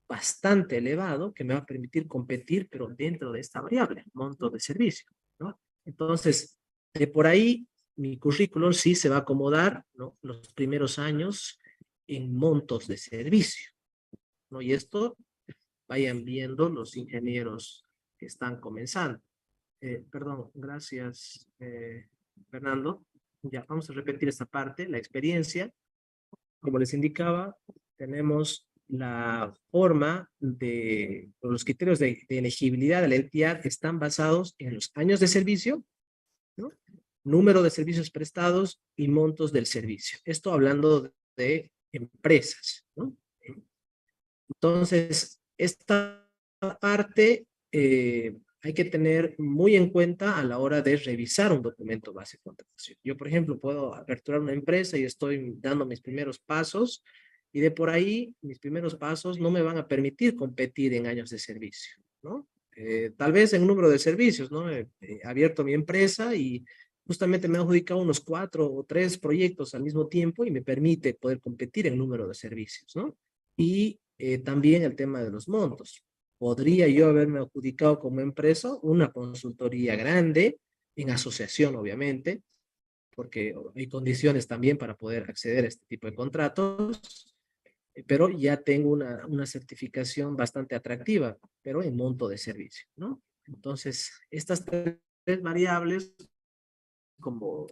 bastante elevado que me va a permitir competir, pero dentro de esta variable, monto de servicio, ¿no? Entonces, de por ahí, mi currículum sí se va a acomodar, ¿no? Los primeros años en montos de servicio, ¿no? Y esto vayan viendo los ingenieros que están comenzando. Perdón, gracias, Fernando. Ya, vamos a repetir esta parte, la experiencia. Como les indicaba, tenemos la forma de, los criterios de elegibilidad de la entidad están basados en los años de servicio, ¿no? Número de servicios prestados y montos del servicio. Esto hablando de empresas, ¿no? Entonces, esta parte hay que tener muy en cuenta a la hora de revisar un documento base de contratación. Yo, por ejemplo, puedo aperturar una empresa y estoy dando mis primeros pasos y de por ahí mis primeros pasos no me van a permitir competir en años de servicio, ¿no? Tal vez en número de servicios, ¿no? He abierto mi empresa y justamente me han adjudicado unos 4 o 3 proyectos al mismo tiempo y me permite poder competir en número de servicios, ¿no? Y también el tema de los montos. Podría yo haberme adjudicado como empresa una consultoría grande, en asociación obviamente, porque hay condiciones también para poder acceder a este tipo de contratos, pero ya tengo una certificación bastante atractiva, pero en monto de servicio, ¿no? Entonces, estas tres variables, como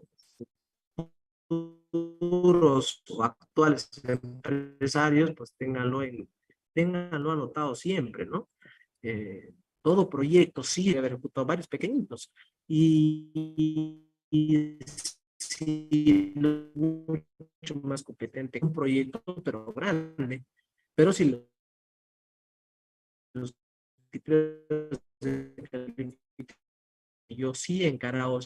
futuros o actuales empresarios, pues ténganlo anotado siempre, ¿no? Todo proyecto sí debe haber ejecutado varios pequeñitos. Y si lo mucho más competente un proyecto, pero grande. Pero si los criterios de yo sí he encarado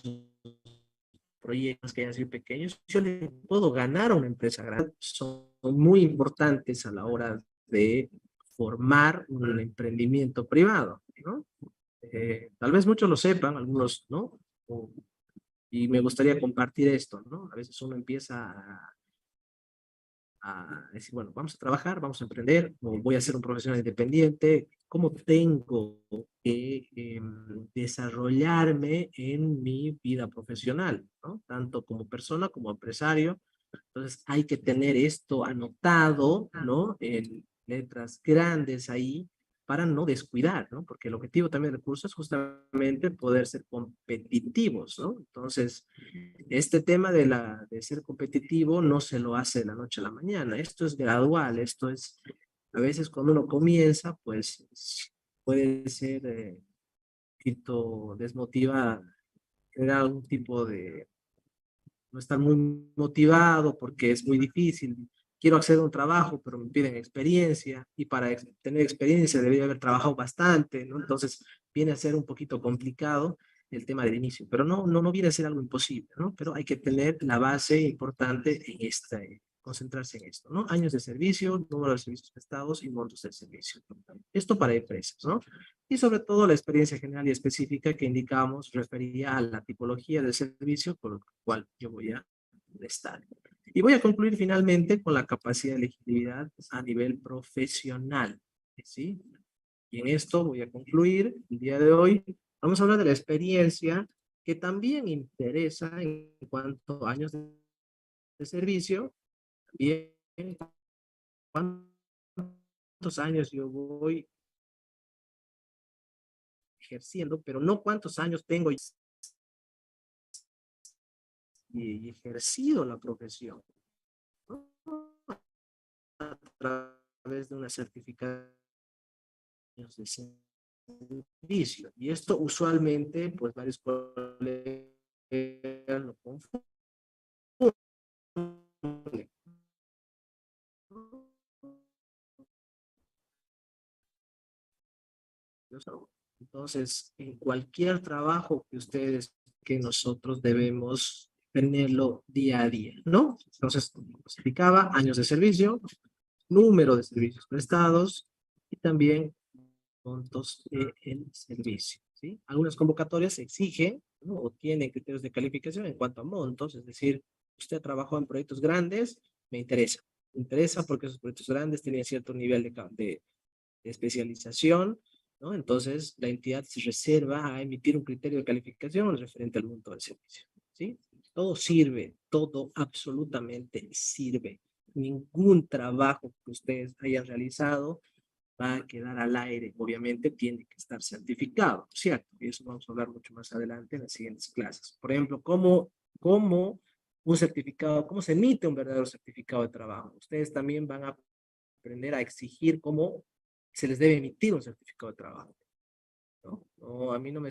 proyectos que hayan sido pequeños, yo le puedo ganar a una empresa grande. Son muy importantes a la hora de formar un emprendimiento privado, ¿no? Tal vez muchos lo sepan, algunos, ¿no? Y me gustaría compartir esto, ¿no? A veces uno empieza a decir, bueno, vamos a trabajar, vamos a emprender, o voy a ser un profesional independiente, ¿cómo tengo que desarrollarme en mi vida profesional, ¿no? Tanto como persona como empresario. Entonces hay que tener esto anotado, ¿no? En letras grandes ahí para no descuidar, ¿no? Porque el objetivo también del curso es justamente poder ser competitivos, ¿no? Entonces, este tema de ser competitivo no se lo hace de la noche a la mañana. Esto es gradual, esto es, a veces cuando uno comienza, pues puede ser un poquito desmotivada, tener algún tipo de, no estar muy motivado porque es muy difícil. Quiero acceder a un trabajo, pero me piden experiencia y para tener experiencia debería haber trabajado bastante, ¿no? Entonces viene a ser un poquito complicado el tema del inicio, pero no viene a ser algo imposible, ¿no? Pero hay que tener la base importante en esta, concentrarse en esto, ¿no? Años de servicio, número de servicios prestados y montos del servicio. Esto para empresas, ¿no? Y sobre todo la experiencia general y específica que indicamos refería a la tipología del servicio por el cual yo voy a prestar. Y voy a concluir finalmente con la capacidad de elegibilidad a nivel profesional, ¿sí? Y en esto voy a concluir el día de hoy. Vamos a hablar de la experiencia que también interesa en cuanto a años de servicio, también cuántos años yo voy ejerciendo, pero no cuántos años tengo y ejercido la profesión, ¿no? A través de una certificación de servicio. Y esto usualmente, pues varios colegas lo confunden. Entonces, en cualquier trabajo que nosotros debemos tenerlo día a día, ¿no? Entonces, explicaba años de servicio, número de servicios prestados y también montos del servicio, ¿sí? Algunas convocatorias exigen, ¿no? O tienen criterios de calificación en cuanto a montos, es decir, usted trabajó en proyectos grandes, me interesa. Me interesa porque esos proyectos grandes tienen cierto nivel de especialización, ¿no? Entonces, la entidad se reserva a emitir un criterio de calificación referente al monto del servicio, ¿sí? Todo sirve, todo absolutamente sirve. Ningún trabajo que ustedes hayan realizado va a quedar al aire. Obviamente tiene que estar certificado, ¿cierto? Y eso vamos a hablar mucho más adelante en las siguientes clases. Por ejemplo, cómo un certificado, cómo se emite un verdadero certificado de trabajo. Ustedes también van a aprender a exigir cómo se les debe emitir un certificado de trabajo, ¿no? No, a mí no me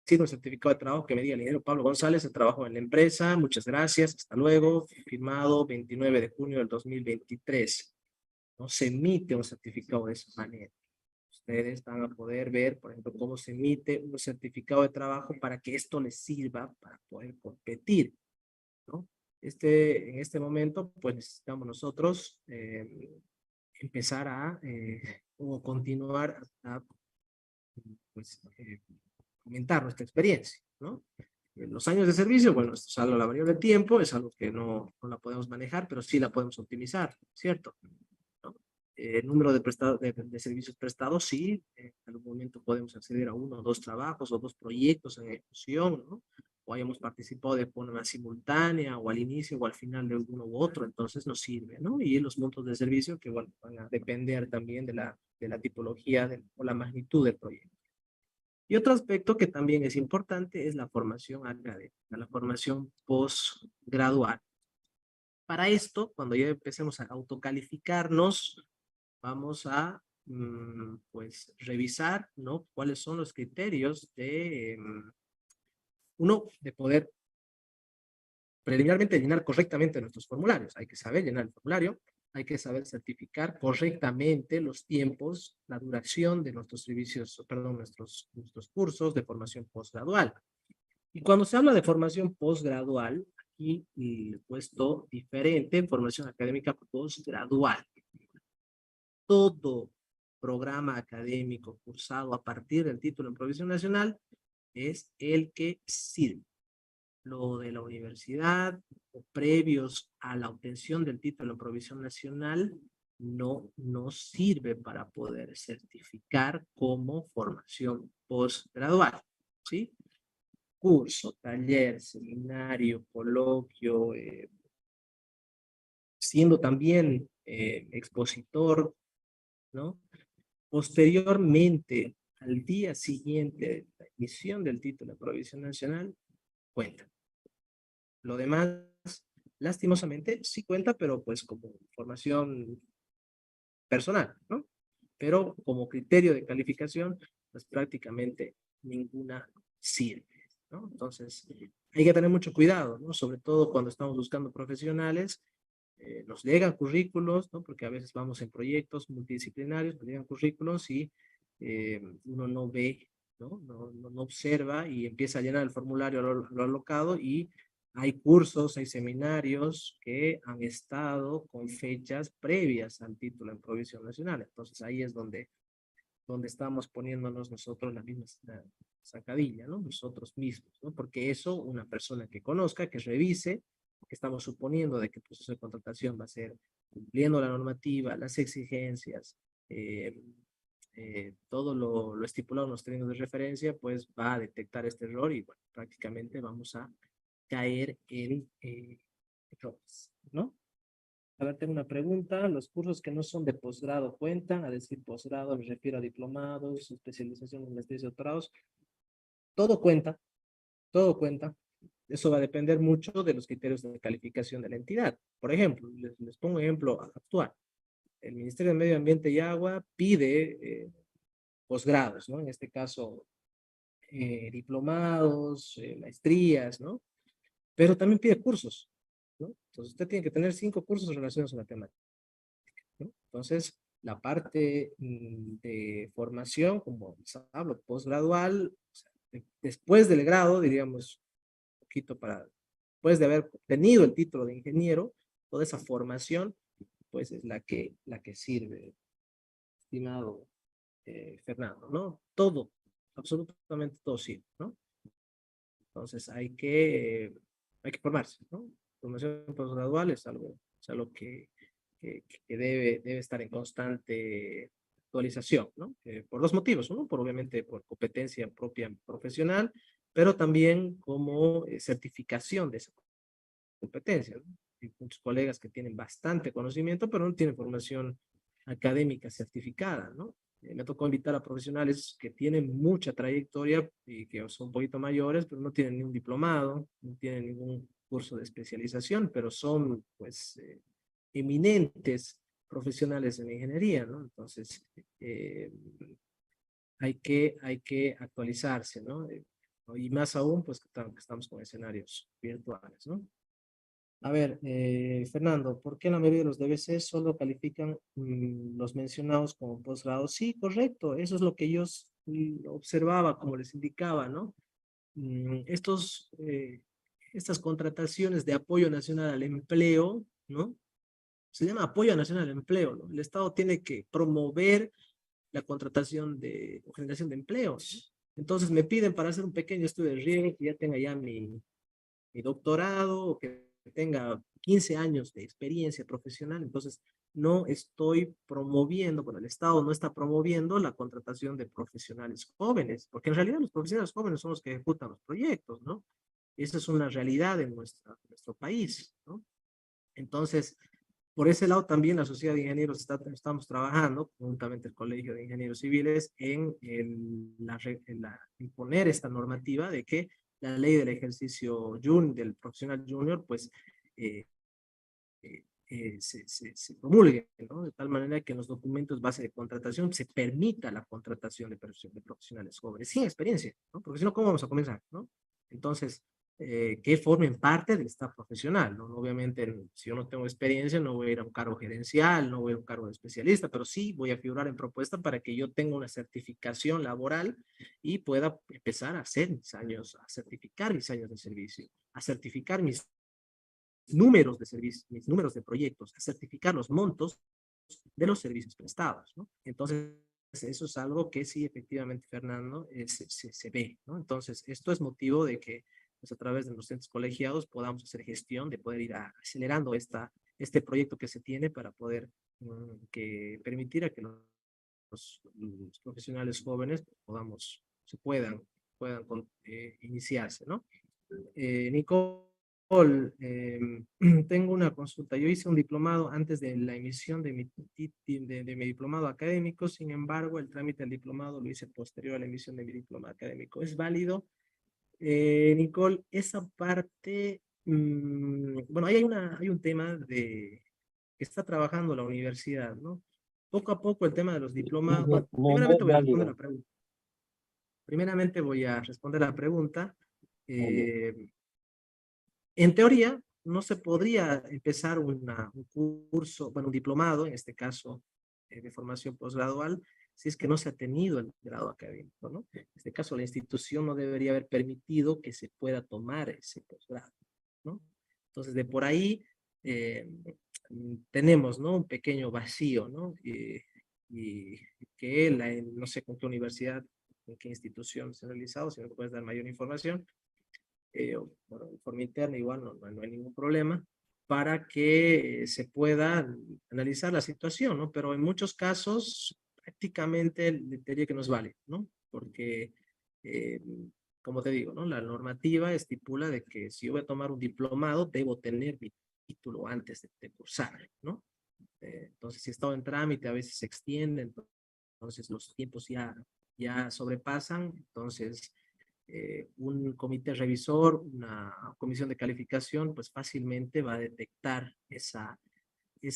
sirve un certificado de trabajo que me diga el ingeniero Pablo González, trabajo en la empresa, muchas gracias, hasta luego, firmado 29 de junio del 2023. No se emite un certificado de esa manera. Ustedes van a poder ver, por ejemplo, cómo se emite un certificado de trabajo para que esto les sirva para poder competir, ¿no? En este momento, pues necesitamos nosotros empezar o continuar a pues, aumentar nuestra experiencia, ¿no? Los años de servicio, bueno, esto es algo, la variable de tiempo, es algo que no la podemos manejar, pero sí la podemos optimizar, ¿cierto? ¿No? El número de servicios prestados, sí, en algún momento podemos acceder a uno o dos trabajos o dos proyectos en ejecución, ¿no? O hayamos participado de forma simultánea o al inicio o al final de uno u otro, entonces nos sirve, ¿no? Y los montos de servicio que, bueno, van a depender también de la tipología o la magnitud del proyecto. Y otro aspecto que también es importante es la formación académica, la formación postgradual. Para esto, cuando ya empecemos a autocalificarnos, vamos a pues revisar, ¿no? Cuáles son los criterios de poder preliminarmente llenar correctamente nuestros formularios. Hay que saber llenar el formulario, hay que saber certificar correctamente los tiempos, la duración de nuestros servicios, perdón, nuestros cursos de formación postgradual. Y cuando se habla de formación postgradual, aquí he puesto diferente, formación académica postgradual. Todo programa académico cursado a partir del título en provisión nacional es el que sirve. Lo de la universidad o previos a la obtención del título en provisión nacional no nos sirve para poder certificar como formación postgradual, ¿sí? Curso, taller, seminario, coloquio, siendo también expositor, ¿no? Posteriormente, al día siguiente de la emisión del título de provisión nacional, cuenta. Lo demás, lastimosamente, sí cuenta, pero pues como formación personal, ¿no? Pero como criterio de calificación, pues prácticamente ninguna sirve, ¿no? Entonces, hay que tener mucho cuidado, ¿no? Sobre todo cuando estamos buscando profesionales, nos llegan currículos, ¿no? Porque a veces vamos en proyectos multidisciplinarios, nos llegan currículos y uno no ve, ¿no? No observa y empieza a llenar el formulario lo alocado y hay cursos, hay seminarios que han estado con fechas previas al título en provisión nacional. Entonces ahí es donde estamos poniéndonos nosotros la misma sacadilla, ¿no? Nosotros mismos, ¿no? Porque eso, una persona que conozca, que revise, que estamos suponiendo de que el proceso de contratación va a ser cumpliendo la normativa, las exigencias, todo lo estipulado en los términos de referencia, pues va a detectar este error y bueno, prácticamente vamos a caer en errores, ¿no? A ver, tengo una pregunta. ¿Los cursos que no son de posgrado cuentan? A decir posgrado, me refiero a diplomados, especialización en maestrías y doctorados. Todo cuenta, todo cuenta. Eso va a depender mucho de los criterios de calificación de la entidad. Por ejemplo, les pongo un ejemplo actual. El Ministerio de Medio Ambiente y Agua pide posgrados, ¿no? En este caso, diplomados, maestrías, ¿no? Pero también pide cursos, ¿no? Entonces usted tiene que tener 5 cursos relacionados a la temática, ¿no? Entonces, la parte de formación, como les hablo, posgradual, o sea, después del grado, diríamos, un poquito para, después de haber obtenido el título de ingeniero, toda esa formación, pues es la que sirve, estimado Fernando, ¿no? Todo, absolutamente todo sirve, ¿no? Entonces hay que formarse, ¿no? Formación postgradual es algo que debe estar en constante actualización, ¿no? Por dos motivos, ¿no? Por obviamente por competencia propia profesional, pero también como certificación de esa competencia, ¿no? Hay muchos colegas que tienen bastante conocimiento, pero no tienen formación académica certificada, ¿no? Me tocó invitar a profesionales que tienen mucha trayectoria y que son un poquito mayores, pero no tienen ni un diplomado, no tienen ningún curso de especialización, pero son, pues, eminentes profesionales en la ingeniería, ¿no? Entonces, hay que actualizarse, ¿no? Y más aún, pues, que estamos con escenarios virtuales, ¿no? A ver, Fernando, ¿por qué la mayoría de los DBC solo califican los mencionados como posgrado? Sí, correcto, eso es lo que yo observaba, como les indicaba, ¿no? Estas contrataciones de apoyo nacional al empleo, ¿no? Se llama apoyo nacional al empleo, ¿no? El Estado tiene que promover la contratación o generación de empleos. Entonces me piden para hacer un pequeño estudio de riesgo que ya tenga ya mi doctorado o que tenga 15 años de experiencia profesional, entonces no estoy promoviendo, bueno, el Estado no está promoviendo la contratación de profesionales jóvenes, porque en realidad los profesionales jóvenes son los que ejecutan los proyectos, ¿no? Y esa es una realidad en nuestro país, ¿no? Entonces, por ese lado también la Sociedad de Ingenieros estamos trabajando, juntamente el Colegio de Ingenieros Civiles, en imponer esta normativa de que la ley del ejercicio del profesional junior, pues, eh, se promulgue, ¿no? De tal manera que en los documentos base de contratación se permita la contratación de profesionales jóvenes sin experiencia, ¿no? Porque si no, ¿cómo vamos a comenzar, no? Entonces, que formen parte del staff profesional, ¿no? Obviamente, si yo no tengo experiencia, no voy a ir a un cargo gerencial, no voy a ir a un cargo de especialista, pero sí voy a figurar en propuesta para que yo tenga una certificación laboral y pueda empezar a hacer mis años, a certificar mis años de servicio, a certificar mis números de servicios, mis números de proyectos, a certificar los montos de los servicios prestados, ¿no? Entonces, eso es algo que sí, efectivamente, Fernando, se ve, ¿no? Entonces, esto es motivo de que, pues, a través de los centros colegiados podamos hacer gestión, de poder ir acelerando este proyecto que se tiene para poder permitir a que los profesionales jóvenes puedan iniciarse, ¿no? Nicole, tengo una consulta. Yo hice un diplomado antes de la emisión de mi diplomado académico, sin embargo, el trámite del diplomado lo hice posterior a la emisión de mi diplomado académico. ¿Es válido? Nicole, esa parte, bueno, hay un tema que está trabajando la universidad, ¿no? Poco a poco el tema de los diplomados. Bueno, No, no primeramente es voy a responder válido. la pregunta. Primeramente voy a responder la pregunta. En teoría, no se podría empezar un curso, bueno, un diplomado, en este caso, de formación posgradual, si es que no se ha tenido el grado académico, ¿no? En este caso, la institución no debería haber permitido que se pueda tomar ese posgrado, ¿no? Entonces, de por ahí tenemos, ¿no? Un pequeño vacío, ¿no? Y que no sé con qué universidad, con qué institución se ha realizado, si me puedes dar mayor información, o por forma interna igual no hay ningún problema, para que se pueda analizar la situación, ¿no? Pero en muchos casos prácticamente diría que no es válido, ¿no? Porque, eh, como te digo, ¿no? La normativa estipula de que si yo voy a tomar un diplomado, debo tener mi título antes de cursar, ¿no? Entonces, si he estado en trámite, a veces se extiende, entonces los tiempos ya sobrepasan, entonces un comité revisor, una comisión de calificación, pues fácilmente va a detectar esa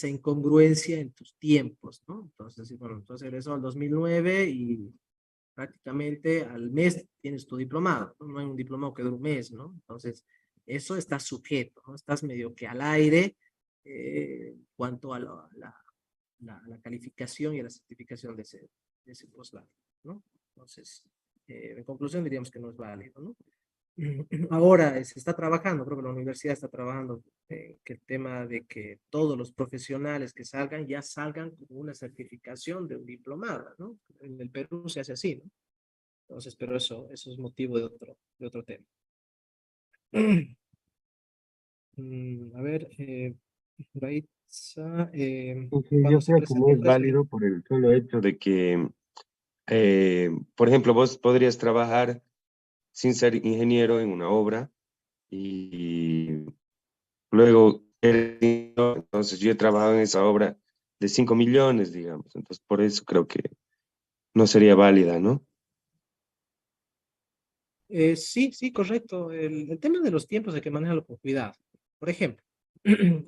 incongruencia en tus tiempos, ¿no? Entonces, bueno, entonces regresó al 2009 y prácticamente al mes tienes tu diplomado, ¿no? No hay un diplomado que dure un mes, ¿no? Entonces, eso está sujeto, ¿no? Estás medio que al aire cuanto a la calificación y a la certificación de ese posgrado, ¿no? Entonces, en conclusión diríamos que no es válido, ¿no? Ahora se está trabajando, creo que la universidad está trabajando que el tema de que todos los profesionales que salgan ya salgan con una certificación de un diplomado, ¿no? En el Perú se hace así, ¿no? Entonces, pero eso es motivo de otro tema. A ver, Raitza, Sí, cuando yo se creo que no presenta un es precio, válido por el solo hecho de que, por ejemplo, vos podrías trabajar sin ser ingeniero en una obra y luego, entonces yo he trabajado en esa obra de 5 millones, digamos, entonces por eso creo que no sería válida, ¿no? sí, sí, correcto. El tema de los tiempos hay que manejarlo con cuidado. Por ejemplo,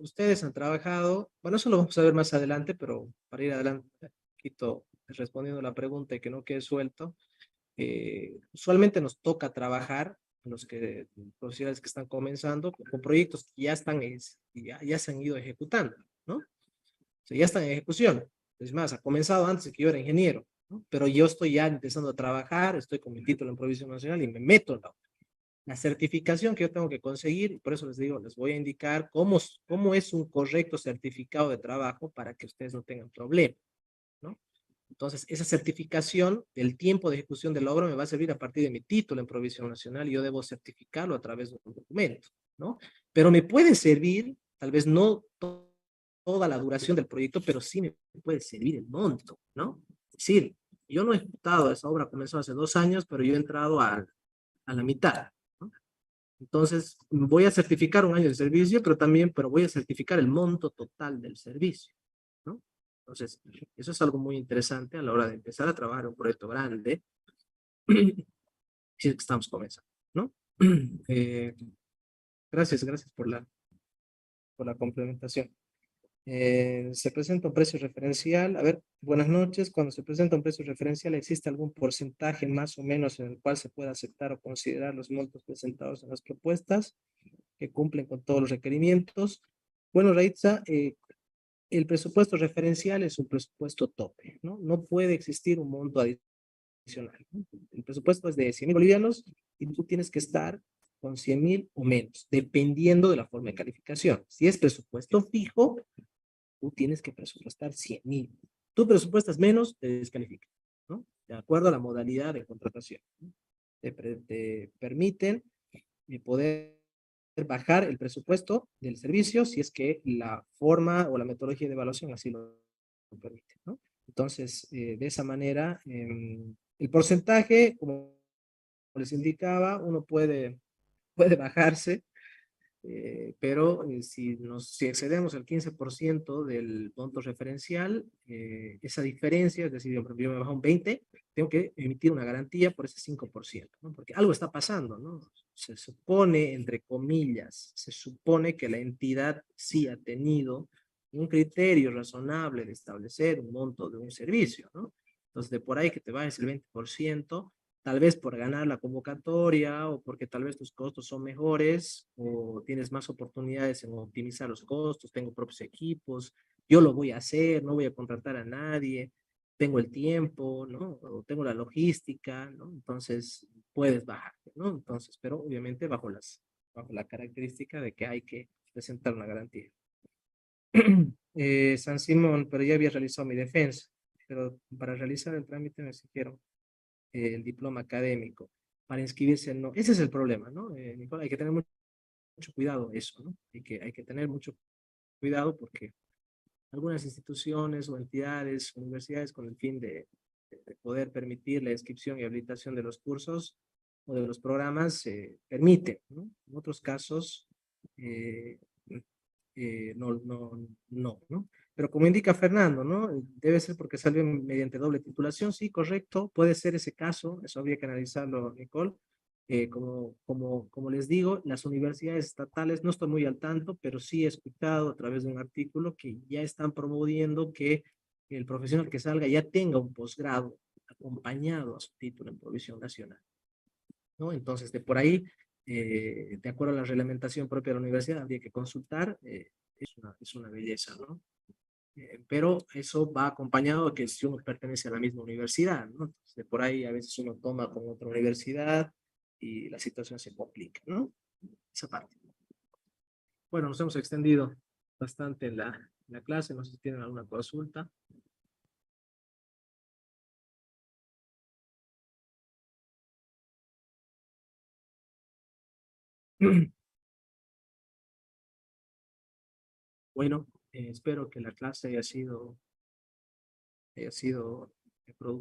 ustedes han trabajado, bueno, eso lo vamos a ver más adelante, pero para ir adelante, un poquito respondiendo a la pregunta y que no quede suelto, usualmente nos toca trabajar, profesionales que están comenzando, con proyectos que ya están, ya se han ido ejecutando, ¿no? O sea, ya están en ejecución. Es más, ha comenzado antes de que yo era ingeniero, ¿no? Pero yo estoy ya empezando a trabajar, estoy con mi título en Provisión Nacional y me meto en la certificación que yo tengo que conseguir, y por eso les digo, les voy a indicar cómo es un correcto certificado de trabajo para que ustedes no tengan problema, ¿no? Entonces, esa certificación del tiempo de ejecución de la obra me va a servir a partir de mi título en Provisión Nacional y yo debo certificarlo a través de un documento, ¿no? Pero me puede servir, tal vez no toda la duración del proyecto, pero sí me puede servir el monto, ¿no? Es decir, yo no he ejecutado esa obra, comenzó hace 2 años, pero yo he entrado a la mitad, ¿no? Entonces, voy a certificar un año de servicio, pero voy a certificar el monto total del servicio, ¿no? Entonces, eso es algo muy interesante a la hora de empezar a trabajar en un proyecto grande, si es que estamos comenzando, ¿no? Eh, gracias por la complementación. Se presenta un precio referencial. A ver, buenas noches. Cuando se presenta un precio referencial, ¿existe algún porcentaje más o menos en el cual se pueda aceptar o considerar los montos presentados en las propuestas que cumplen con todos los requerimientos? Bueno, Raitza, el presupuesto referencial es un presupuesto tope, ¿no? No puede existir un monto adicional, ¿no? El presupuesto es de 100.000 bolivianos y tú tienes que estar con 100.000 o menos, dependiendo de la forma de calificación. Si es presupuesto fijo, tú tienes que presupuestar 100.000. Tú presupuestas menos, te descalifican, ¿no? De acuerdo a la modalidad de contratación, ¿no? Te permiten poder bajar el presupuesto del servicio si es que la forma o la metodología de evaluación así lo permite, ¿no? Entonces, de esa manera, el porcentaje, como les indicaba, uno puede bajarse, pero si excedemos el 15% del monto referencial, esa diferencia, es decir, yo me bajo un 20, tengo que emitir una garantía por ese 5%, ¿no? Porque algo está pasando, ¿no? Se supone, entre comillas, se supone que la entidad sí ha tenido un criterio razonable de establecer un monto de un servicio, ¿no? Entonces, de por ahí que te bajes el 20%, tal vez por ganar la convocatoria o porque tal vez tus costos son mejores o tienes más oportunidades en optimizar los costos, tengo propios equipos, yo lo voy a hacer, no voy a contratar a nadie, tengo el tiempo, ¿no? O tengo la logística, ¿no? Entonces puedes bajar, ¿no? Entonces, pero obviamente bajo la característica de que hay que presentar una garantía. San Simón, pero ya había realizado mi defensa, pero para realizar el trámite me exigieron el diploma académico. para inscribirse, no. Ese es el problema, ¿no? Nicola, hay que tener mucho cuidado eso, ¿no? Hay que tener mucho cuidado porque algunas instituciones o entidades, universidades, con el fin de poder permitir la inscripción y habilitación de los cursos o de los programas, permiten, ¿no? En otros casos, no. Pero como indica Fernando, ¿no? Debe ser porque salió mediante doble titulación, sí, correcto, puede ser ese caso, eso habría que analizarlo, Nicole. Como les digo, las universidades estatales, no estoy muy al tanto, pero sí he escuchado a través de un artículo que ya están promoviendo que el profesional que salga ya tenga un posgrado acompañado a su título en provisión nacional, ¿no? Entonces, de por ahí, de acuerdo a la reglamentación propia de la universidad, habría que consultar, es una belleza, ¿no? Pero eso va acompañado de que si uno pertenece a la misma universidad, ¿no? Entonces, de por ahí a veces uno toma con otra universidad y la situación se complica, ¿no? Esa parte. Bueno, nos hemos extendido bastante en la clase, no sé si tienen alguna consulta. Bueno, espero que la clase haya sido productiva.